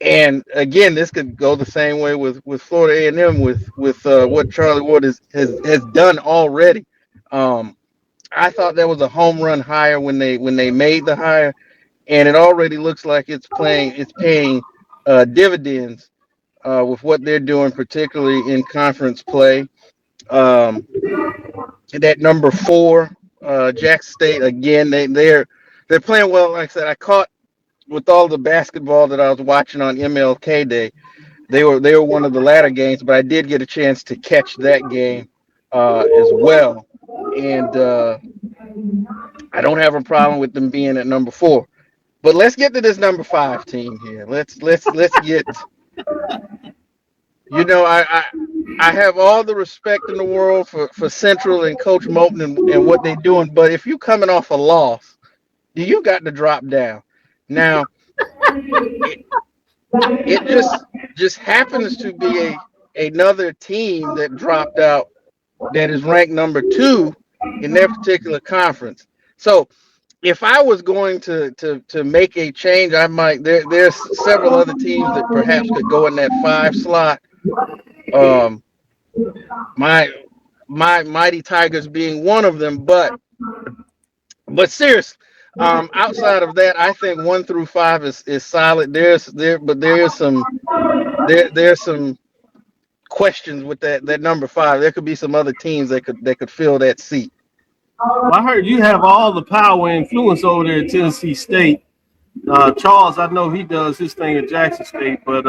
Speaker 18: And again, this could go the same way with Florida A&M with what Charlie Ward has done already. I thought that was a home run hire when they made the hire, and it already looks like it's paying dividends with what they're doing, particularly in conference play. That number 4, Jackson State, again, they're playing well. Like I said, I caught with all the basketball that I was watching on MLK Day. They were one of the latter games, but I did get a chance to catch that game as well. And I don't have a problem with them being at number 4. But let's get to this number 5 team here. Let's get. I have all the respect in the world for Central and Coach Moulton and what they're doing. But if you're coming off a loss, you got to drop down. Now, it just happens to be another team that dropped out that is ranked number 2 in their particular conference. So if I was going to make a change, I might. There's several other teams that perhaps could go in that 5 slot. My Mighty Tigers being one of them, but seriously, outside of that, I think 1 through 5 is solid. There's some questions with that number 5. There could be some other teams that could fill that seat.
Speaker 2: Well, I heard you have all the power and influence over there at Tennessee State. Charles, I know he does his thing at Jackson State, but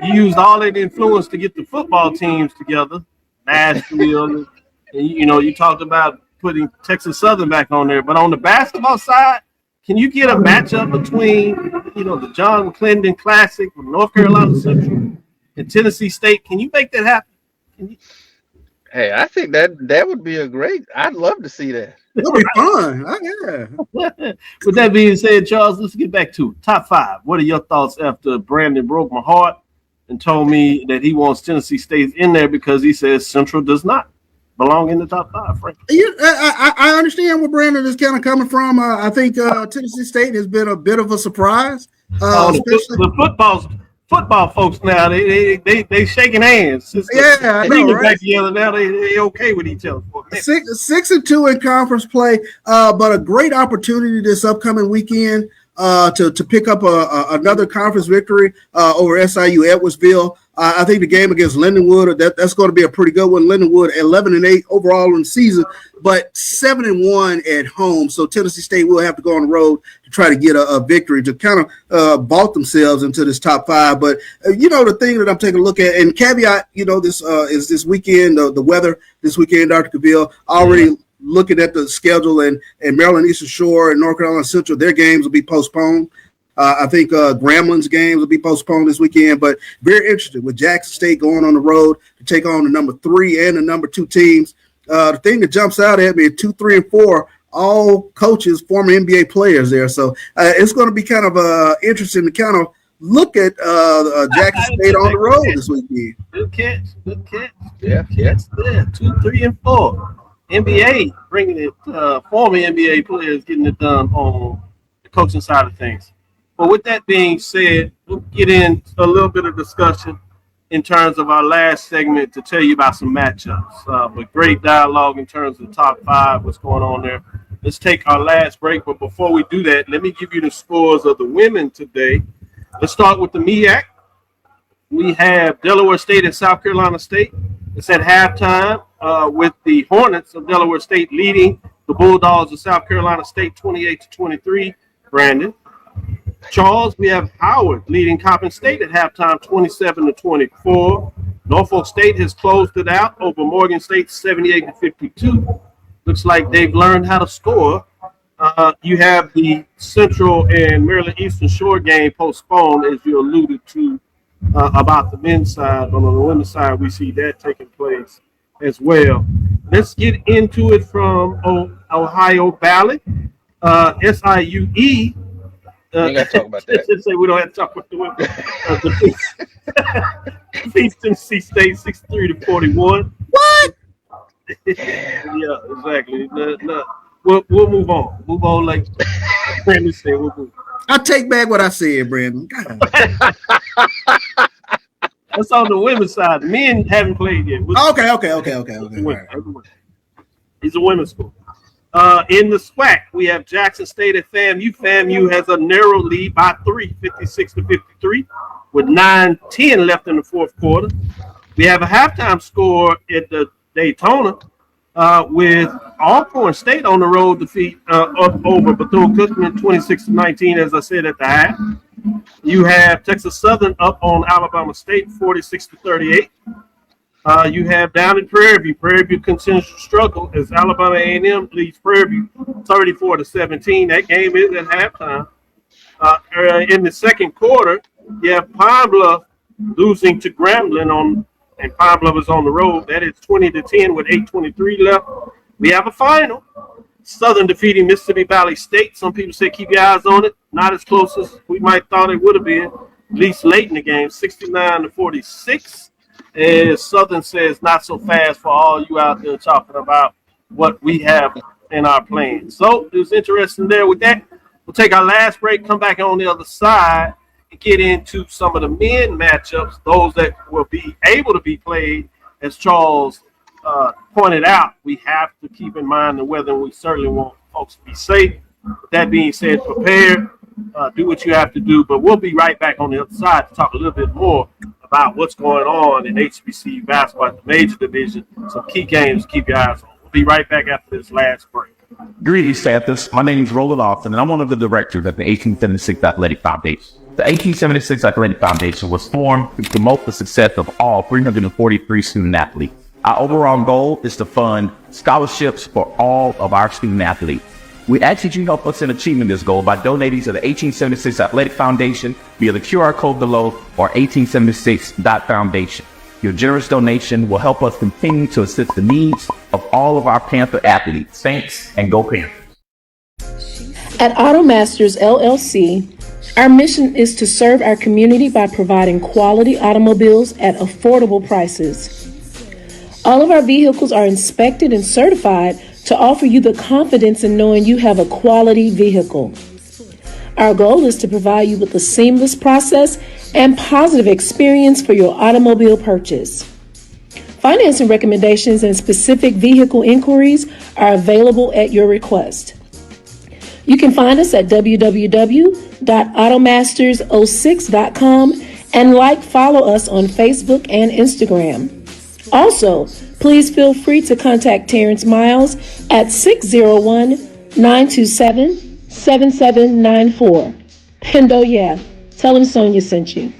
Speaker 2: you used all that influence to get the football teams together, Nashville, and you talked about putting Texas Southern back on there. But on the basketball side, can you get a matchup between, the John McClendon Classic with North Carolina Central and Tennessee State? Can you make that happen?
Speaker 18: Hey, I think that would be I'd love to see that.
Speaker 3: It'll be fun. Yeah.
Speaker 2: With that being said, Charles, let's get back to it. Top 5. What are your thoughts after Brandon broke my heart and told me that he wants Tennessee State in there because he says Central does not belong in the top 5, Frank?
Speaker 3: I understand where Brandon is kind of coming from. I think Tennessee State has been a bit of a surprise.
Speaker 2: The football folks now, they shaking hands.
Speaker 3: I know, right?
Speaker 2: Back together now, they okay with each other.
Speaker 3: 6-2 in conference play, but a great opportunity this upcoming weekend to pick up another conference victory over SIU Edwardsville. I think the game against Lindenwood, that's going to be a pretty good one. Lindenwood 11-8 overall in the season, but 7-1 at home. So Tennessee State will have to go on the road to try to get a victory to kind of vault themselves into this top 5. But the thing that I'm taking a look at, and caveat, this is this weekend, the weather this weekend, Dr. Cavill, already looking at the schedule, and Maryland Eastern Shore and North Carolina Central, their games will be postponed. I think Gramblin's games will be postponed this weekend, but very interested with Jackson State going on the road to take on the number 3 and the number 2 teams. The thing that jumps out at me, 2, 3, and 4, all coaches, former NBA players there. So it's going to be kind of interesting to kind of look at Jackson State on the road this weekend.
Speaker 2: Good catch.
Speaker 18: Yeah.
Speaker 2: There, 2, 3, and 4. NBA bringing it, former NBA players getting it done on the coaching side of things. But with that being said, we'll get in a little bit of discussion in terms of our last segment to tell you about some matchups. But great dialogue in terms of the top 5, what's going on there. Let's take our last break. But before we do that, let me give you the scores of the women today. Let's start with the MEAC. We have Delaware State and South Carolina State. It's at halftime with the Hornets of Delaware State leading the Bulldogs of South Carolina State 28-23. Brandon. Charles, we have Howard leading Coppin State at halftime 27-24. Norfolk State has closed it out over Morgan State 78-52. Looks like they've learned how to score. You have the Central and Maryland Eastern Shore game postponed, as you alluded to about the men's side. But on the women's side, we see that taking place as well. Let's get into it from Ohio Valley. SIUE.
Speaker 18: We ain't got to talk about that.
Speaker 2: Say we don't have to talk about the women. Defeats Tennessee State 63-41.
Speaker 3: What?
Speaker 2: Yeah, exactly. No. We'll move on. Move on, like Brandon said. We'll move.
Speaker 3: I take back what I said, Brandon.
Speaker 2: That's on the women's side. The men haven't played yet.
Speaker 3: Okay.
Speaker 2: He's a women's school. In the SWAC, we have Jackson State at FAMU. FAMU has a narrow lead by 3, 56-53, with 9:10 left in the fourth quarter. We have a halftime score at the Daytona with Alcorn State on the road defeat up over Bethune-Cookman 26-19, as I said at the half. You have Texas Southern up on Alabama State 46-38. You have down in Prairie View. Prairie View continues to struggle as Alabama A&M leads Prairie View 34-17. That game is at halftime. In the second quarter, you have Pine Bluff losing to Grambling and Pine Bluff is on the road. That is 20-10 with 8:23 left. We have a final. Southern defeating Mississippi Valley State. Some people say keep your eyes on it. Not as close as we might thought it would have been, at least late in the game, 69-46. As Southern says, not so fast for all you out there talking about what we have in our plans. So it was interesting there with that. We'll take our last break, come back on the other side, and get into some of the men matchups, those that will be able to be played. As Charles pointed out, we have to keep in mind the weather, and we certainly want folks to be safe. With that being said, prepare, do what you have to do, but we'll be right back on the other side to talk a little bit more about what's going on in HBCU basketball, the major division, some key games to keep your eyes on. We'll be right back after this last break.
Speaker 5: Greetings, Santhus. My name is Roland Austin, and I'm one of the directors at the 1876 Athletic Foundation. The 1876 Athletic Foundation was formed to promote the success of all 343 student athletes. Our overall goal is to fund scholarships for all of our student athletes. We ask that you help us in achieving this goal by donating to the 1876 Athletic Foundation via the QR code below or 1876.foundation. Your generous donation will help us continue to assist the needs of all of our Panther athletes. Thanks, and go Panthers.
Speaker 16: At Automasters LLC, our mission is to serve our community by providing quality automobiles at affordable prices. All of our vehicles are inspected and certified to offer you the confidence in knowing you have a quality vehicle. Our goal is to provide you with a seamless process and positive experience for your automobile purchase. Financing recommendations and specific vehicle inquiries are available at your request. You can find us at www.automasters06.com and follow us on Facebook and Instagram. Also, please feel free to contact Terrence Miles at 601-927-7794. And oh yeah, tell him Sonia sent you.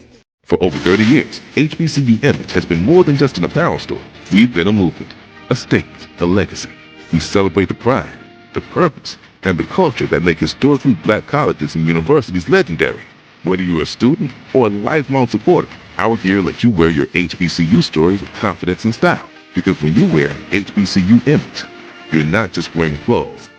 Speaker 6: For over 30 years, HBCU Image has been more than just an apparel store. We've been a movement, a state, a legacy. We celebrate the pride, the purpose, and the culture that make historically black colleges and universities legendary. Whether you're a student or a lifelong supporter, our gear lets you wear your HBCU stories with confidence and style. Because when you wear HBCU Image, you're not just wearing clothes.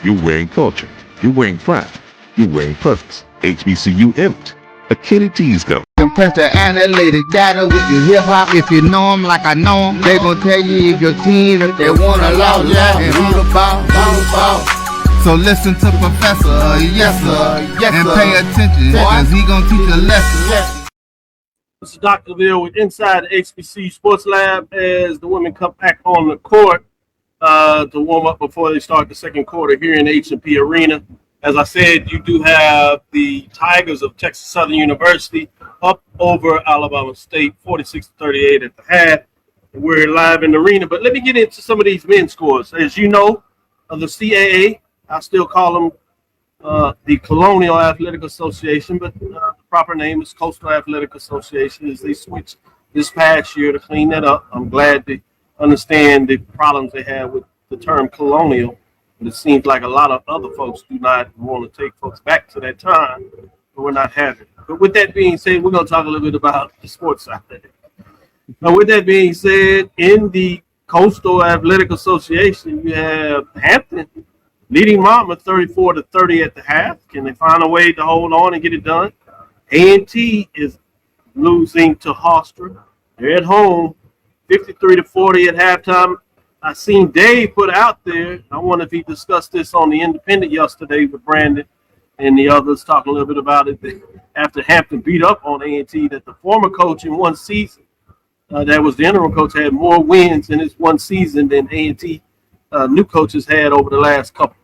Speaker 6: You're wearing culture. You're wearing pride. You're wearing purpose. HBCU Image. A Kenny T's coming.
Speaker 1: Compress the analytic data with your hip hop. If you know them like I know them, they gon' tell you if your team, if they wanna lose, and who the ball. So listen to Professor, yes sir, and pay attention, cause he gon' teach a lesson.
Speaker 2: This is Dr. Ville with Inside the HBCU Sports Lab as the women come back on the court to warm up before they start the second quarter here in H&P Arena. As I said, you do have the Tigers of Texas Southern University up over Alabama State, 46-38 at the half. We're live in the arena, but let me get into some of these men's scores. As you know, the CAA, I still call them the Colonial Athletic Association, but the proper name is Coastal Athletic Association, as they switched this past year to clean that up. I'm glad they understand the problems they have with the term colonial. But it seems like a lot of other folks do not want to take folks back to that time, but we're not having it. But with that being said, we're going to talk a little bit about the sports side of it. Now, with that being said, in the Coastal Athletic Association, you have Hampton leading Monmouth 34-30 at the half. Can they find a way to hold on and get it done? A&T is losing to Hofstra. They're at home, 53-40 at halftime. I seen Dave put out there, I wonder if he discussed this on the Independent yesterday with Brandon and the others, talking a little bit about it after Hampton beat up on A&T, that the former coach in one season, that was the interim coach, had more wins in his one season than A&T new coaches had over the last couple.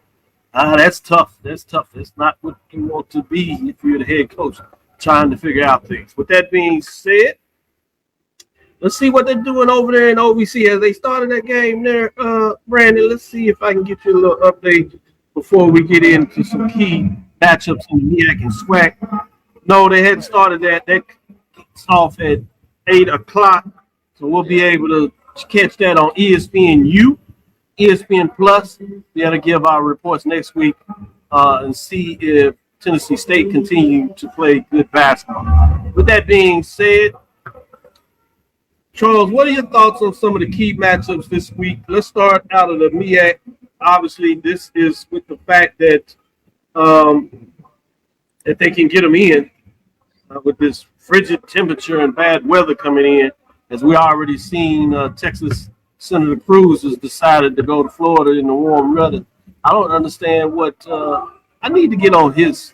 Speaker 2: That's tough. That's tough. That's not what you want to be if you're the head coach trying to figure out things. With that being said, let's see what they're doing over there in OVC as they started that game there. Brandon, let's see if I can get you a little update before we get into some key matchups in the MEAC and SWAC. No, they hadn't started that. That kicks off at 8 o'clock. So we'll be able to catch that on ESPNU, ESPN Plus. We got to give our reports next week and see if Tennessee State continue to play good basketball. With that being said, Charles, what are your thoughts on some of the key matchups this week? Let's start out of the MEAC. Obviously, this is with the fact that that they can get them in with this frigid temperature and bad weather coming in, as we already seen Texas Senator Cruz has decided to go to Florida in the warm weather. I don't understand what I need to get on his.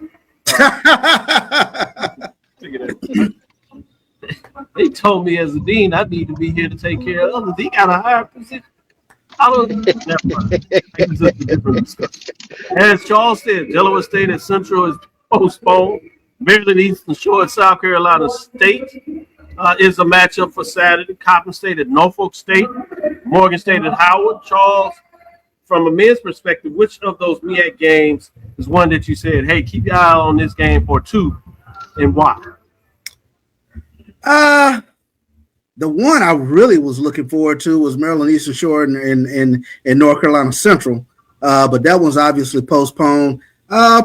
Speaker 2: They told me as a dean I need to be here to take care of others. He got a higher position. I don't. Never mind. It's a different discussion. As Charles said, Delaware State and Central is postponed. Maryland Eastern Shore at South Carolina State is a matchup for Saturday. Coppin State at Norfolk State. Morgan State at Howard. Charles, from a men's perspective, which of those MEAC games is one that you said, hey, keep your eye on this game, or two, and why?
Speaker 3: The one I really was looking forward to was Maryland Eastern Shore in North Carolina Central, but that one's obviously postponed. I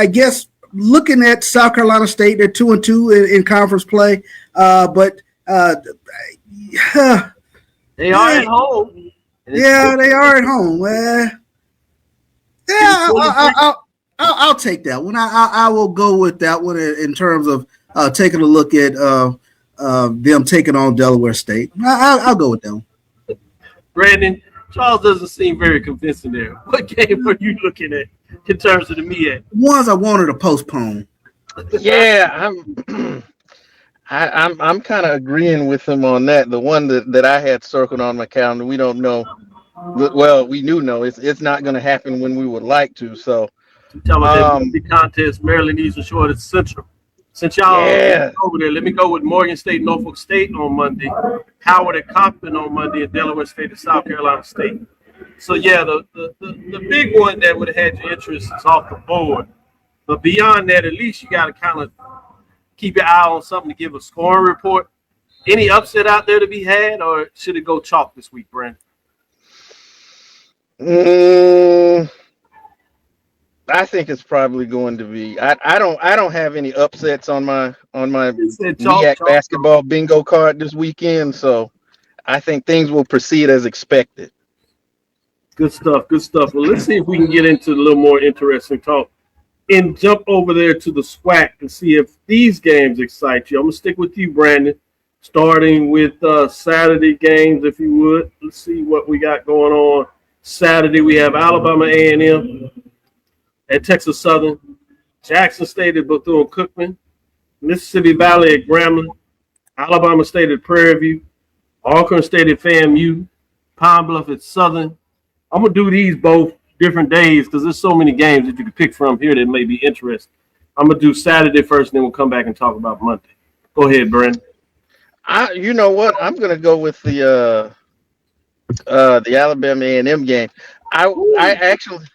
Speaker 3: guess looking at South Carolina State, they're 2-2 in conference play, but
Speaker 2: they are at home.
Speaker 3: Yeah, they are at home. I'll take that one. I will go with that one in terms of taking a look at them taking on Delaware State. I'll go with them.
Speaker 2: Brandon, Charles doesn't seem very convincing there. What game are you looking at in terms of the MEAC?
Speaker 3: Ones I wanted to postpone.
Speaker 18: Yeah, I'm kind of agreeing with him on that. The one that I had circled on my calendar, we don't know. Well, we do know it's not going to happen when we would like to. So,
Speaker 2: Tell us the contest, Maryland Eastern Shore at Central. Since y'all over there, let me go with Morgan State, Norfolk State on Monday, Howard at Coppin on Monday, and Delaware State at South Carolina State. So yeah, the big one that would have had your interest is off the board. But beyond that, at least you got to kind of keep your eye on something to give a scoring report. Any upset out there to be had, or should it go chalk this week, Brandon?
Speaker 18: I think it's probably going to be. I don't have any upsets on my MEAC basketball bingo card this weekend, so I think things will proceed as expected.
Speaker 2: Good stuff. Good stuff. Well, let's see if we can get into a little more interesting talk and jump over there to the SWAC and see if these games excite you. I'm gonna stick with you, Brandon, starting with Saturday games, if you would. Let's see what we got going on. Saturday we have Alabama A&M at Texas Southern, Jackson State at Bethune-Cookman, Mississippi Valley at Grambling, Alabama State at Prairie View, Auburn State at FAMU, Pine Bluff at Southern. I'm going to do these both different days because there's so many games that you can pick from here that may be interesting. I'm going to do Saturday first, and then we'll come back and talk about Monday. Go ahead, Brandon.
Speaker 18: You know what? I'm going to go with the Alabama A&M game. I actually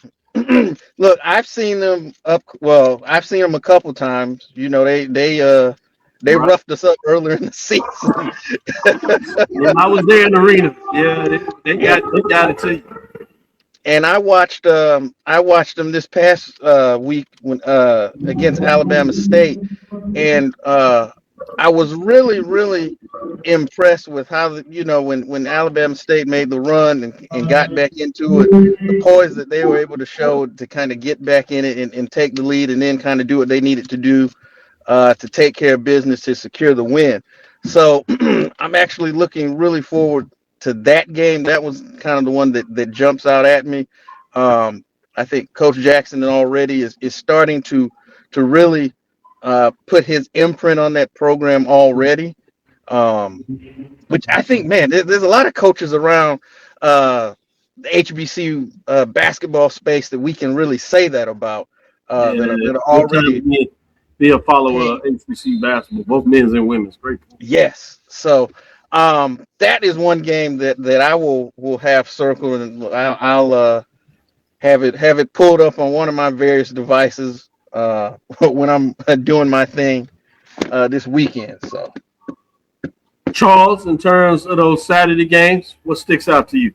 Speaker 18: look. I've seen them up. Well, I've seen them a couple times. You know, they roughed us up earlier in the season.
Speaker 2: Yeah, I was there in the arena. Yeah, they got it to you.
Speaker 18: And I watched them this past week when against Alabama State, and I was really impressed with how when Alabama State made the run and got back into it, the poise that they were able to show to kind of get back in it and take the lead and then kind of do what they needed to do to take care of business to secure the win. So I'm actually looking really forward to that game. That was kind of the one that jumps out at me. I think Coach Jackson already is starting to really put his imprint on that program already, which I think, man, there's a lot of coaches around the HBCU basketball space that we can really say that about. That are already
Speaker 2: be a follower of HBCU basketball, both men's and women's. Great.
Speaker 18: Yes. So that is one game that I will have circled, and I'll have it pulled up on one of my various devices when I'm doing my thing this weekend. So,
Speaker 2: Charles, in terms of those Saturday games, what sticks out to you?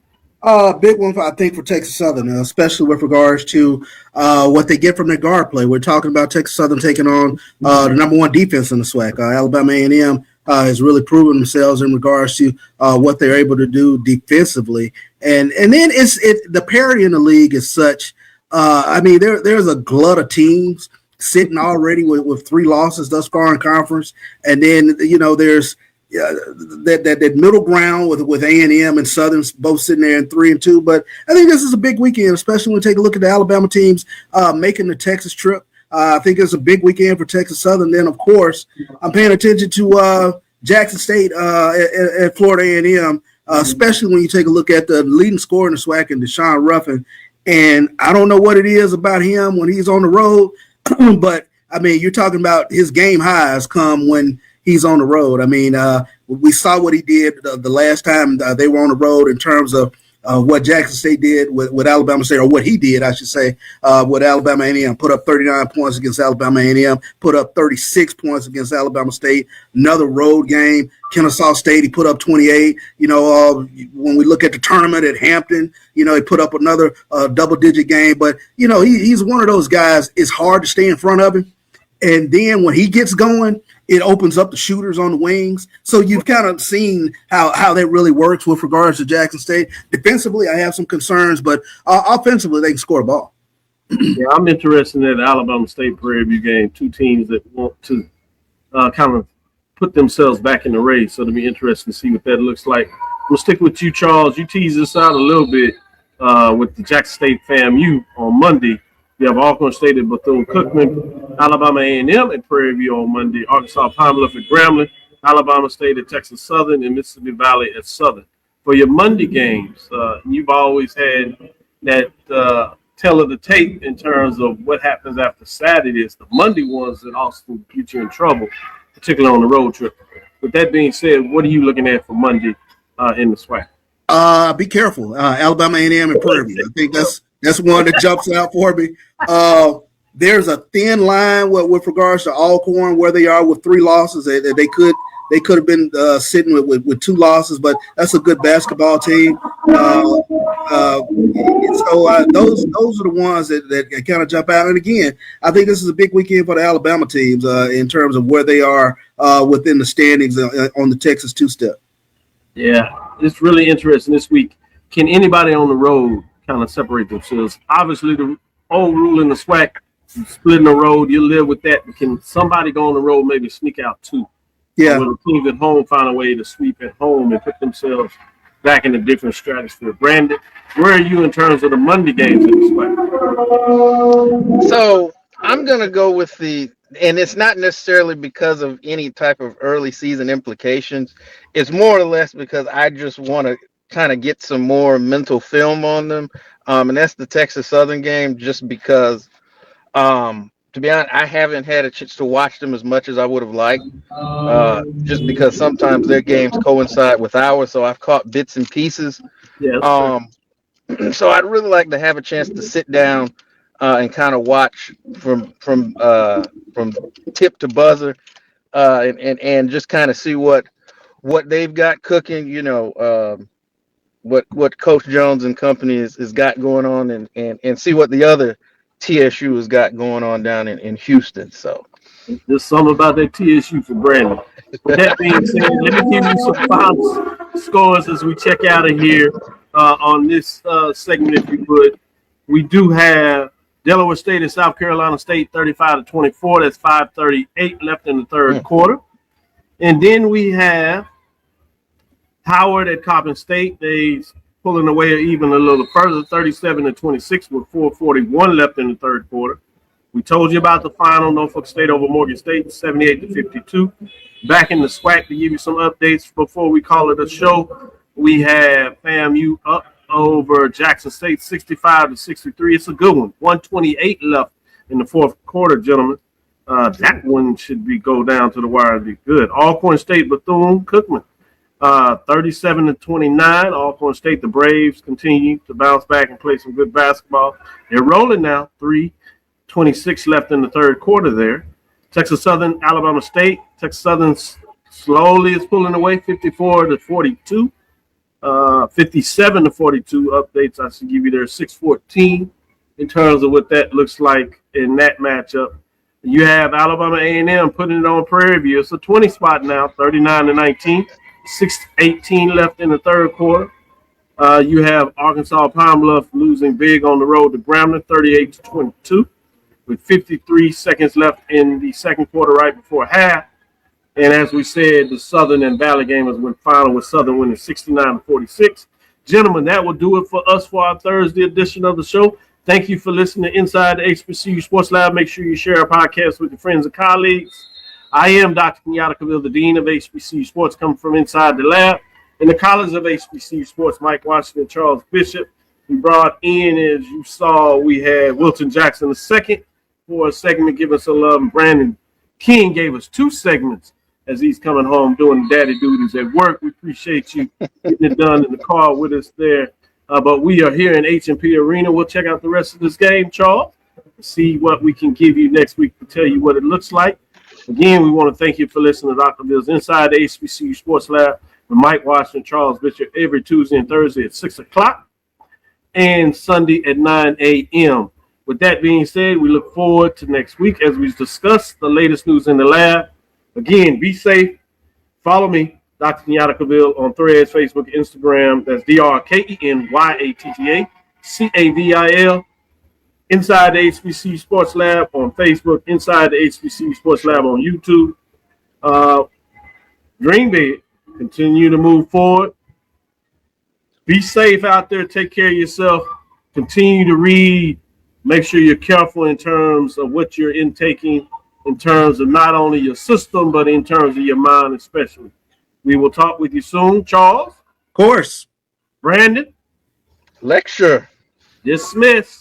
Speaker 3: Big one, I think, for Texas Southern, especially with regards to what they get from their guard play. We're talking about Texas Southern taking on the number one defense in the SWAC. Alabama A&M has really proven themselves in regards to what they're able to do defensively. And then the parity in the league is such. There's a glut of teams sitting already with 3 losses thus far in conference, and then there's that middle ground with A&M and Southern both sitting there in 3-2. But I think this is a big weekend, especially when we take a look at the Alabama teams making the Texas trip. I think it's a big weekend for Texas Southern. Then, of course, I'm paying attention to Jackson State at Florida A&M, especially when you take a look at the leading scorer in the SWAC and Deshaun Ruffin. And I don't know what it is about him when he's on the road, but, you're talking about his game highs come when he's on the road. We saw what he did the last time they were on the road in terms of what Jackson State did with Alabama State, or what he did, I should say, with Alabama A&M. Put up 39 points against Alabama A&M, put up 36 points against Alabama State. Another road game, Kennesaw State, he put up 28. When we look at the tournament at Hampton, he put up another double-digit game. But, he's one of those guys, it's hard to stay in front of him. And then when he gets going, it opens up the shooters on the wings. So you've kind of seen how that really works with regards to Jackson State. Defensively, I have some concerns, but offensively, they can score a ball.
Speaker 2: Yeah, I'm interested in that Alabama State Prairie View game. Two teams that want to kind of put themselves back in the race. So it'll be interesting to see what that looks like. We'll stick with you, Charles. You teased us out a little bit with the Jackson State FAMU on Monday. You have Alcorn State at Bethune-Cookman, Alabama A&M at Prairie View on Monday, Arkansas Pine Bluff at Grambling, Alabama State at Texas Southern, and Mississippi Valley at Southern. For your Monday games, you've always had that tell of the tape in terms of what happens after Saturdays. The Monday ones that also get you in trouble, particularly on the road trip. With that being said, what are you looking at for Monday in the SWAC?
Speaker 3: Be careful. Alabama A&M and Prairie View. I think that's one that jumps out for me. There's a thin line with regards to Alcorn, where they are with 3 losses. They could have been sitting with 2 losses, but that's a good basketball team. So those are the ones that kind of jump out. And again, I think this is a big weekend for the Alabama teams in terms of where they are within the standings on the Texas two-step.
Speaker 2: Yeah, it's really interesting this week. Can anybody on the road kind of separate themselves? Obviously, the old rule in the SWAC, splitting the road, you live with that. Can somebody go on the road, maybe sneak out 2?
Speaker 3: Yeah.
Speaker 2: Or the teams at home find a way to sweep at home and put themselves back in a different stratosphere. Brandon, where are you in terms of the Monday games in the SWAC?
Speaker 18: So I'm going to go with and it's not necessarily because of any type of early season implications. It's more or less because I just want to kind of get some more mental film on them. And that's the Texas Southern game, just because, to be honest, I haven't had a chance to watch them as much as I would have liked, just because sometimes their games coincide with ours. So I've caught bits and pieces.
Speaker 2: Yeah,
Speaker 18: so I'd really like to have a chance to sit down and kind of watch from tip to buzzer, and just kind of see what they've got cooking. What Coach Jones and company has got going on, and see what the other TSU has got going on down in Houston. So
Speaker 2: there's something about that TSU for Brandon. With that being said, let me give you some final scores as we check out of here on this segment, if you would. We do have Delaware State and South Carolina State 35-24. That's 5:38 left in the third quarter. And then we have Howard at Coppin State. They pulling away even a little further, 37-26 with 4:41 left in the third quarter. We told you about the final, Norfolk State over Morgan State, 78-52. Back in the SWAC to give you some updates before we call it a show. We have FAMU up over Jackson State, 65-63. It's a good one. 1:28 left in the fourth quarter, gentlemen. That one should go down to the wire and be good. Alcorn State, Bethune-Cookman, 37-29. Alcorn State, the Braves continue to bounce back and play some good basketball. They're rolling now. 3:26 left in the third quarter there. Texas Southern, Alabama State. Texas Southern slowly is pulling away, 54-42. 57-42 updates I should give you there, 6:14 in terms of what that looks like in that matchup. You have Alabama A&M putting it on Prairie View. It's a 20 spot now, 39-19, 6:18 left in the third quarter. You have Arkansas Pine Bluff losing big on the road to Grambling, 38-22, with 53 seconds left in the second quarter, right before half. And as we said, the Southern and Valley game went final with Southern winning 69-46. Gentlemen, that will do it for us for our Thursday edition of the show. Thank you for listening to Inside the HBCU Sports Lab. Make sure you share our podcast with your friends and colleagues. I am Dr. Kenyatta, the Dean of HBCU Sports, coming from inside the lab. In the College of HBCU Sports, Mike Washington, Charles Bishop. We brought in, as you saw, we had Wilton Jackson II for a segment, Give Us a Love. And Brandon King gave us 2 segments as he's coming home doing daddy duties at work. We appreciate you getting it done in the car with us there But we are here in H&P Arena. We'll check out the rest of this game, Charles, see what we can give you next week to tell you what it looks like. Again, we want to thank you for listening to Dr. Bill's Inside the HBCU Sports Lab with Mike Washington and Charles Bishop every Tuesday and Thursday at 6 o'clock and Sunday at 9 a.m. With that being said, we look forward to next week as we discuss the latest news in the lab. Again, be safe. Follow me, Dr. Kenyatta CAVIL'S, on Threads, Facebook, Instagram. That's DrKenyatta CAVIL. Inside the HBCU Sports Lab on Facebook, Inside the HBCU Sports Lab on YouTube. Dream big. Continue to move forward. Be safe out there. Take care of yourself. Continue to read. Make sure you're careful in terms of what you're intaking, in terms of not only your system, but in terms of your mind especially. We will talk with you soon. Charles?
Speaker 3: Of course.
Speaker 2: Brandon?
Speaker 18: Lecture.
Speaker 2: Dismiss.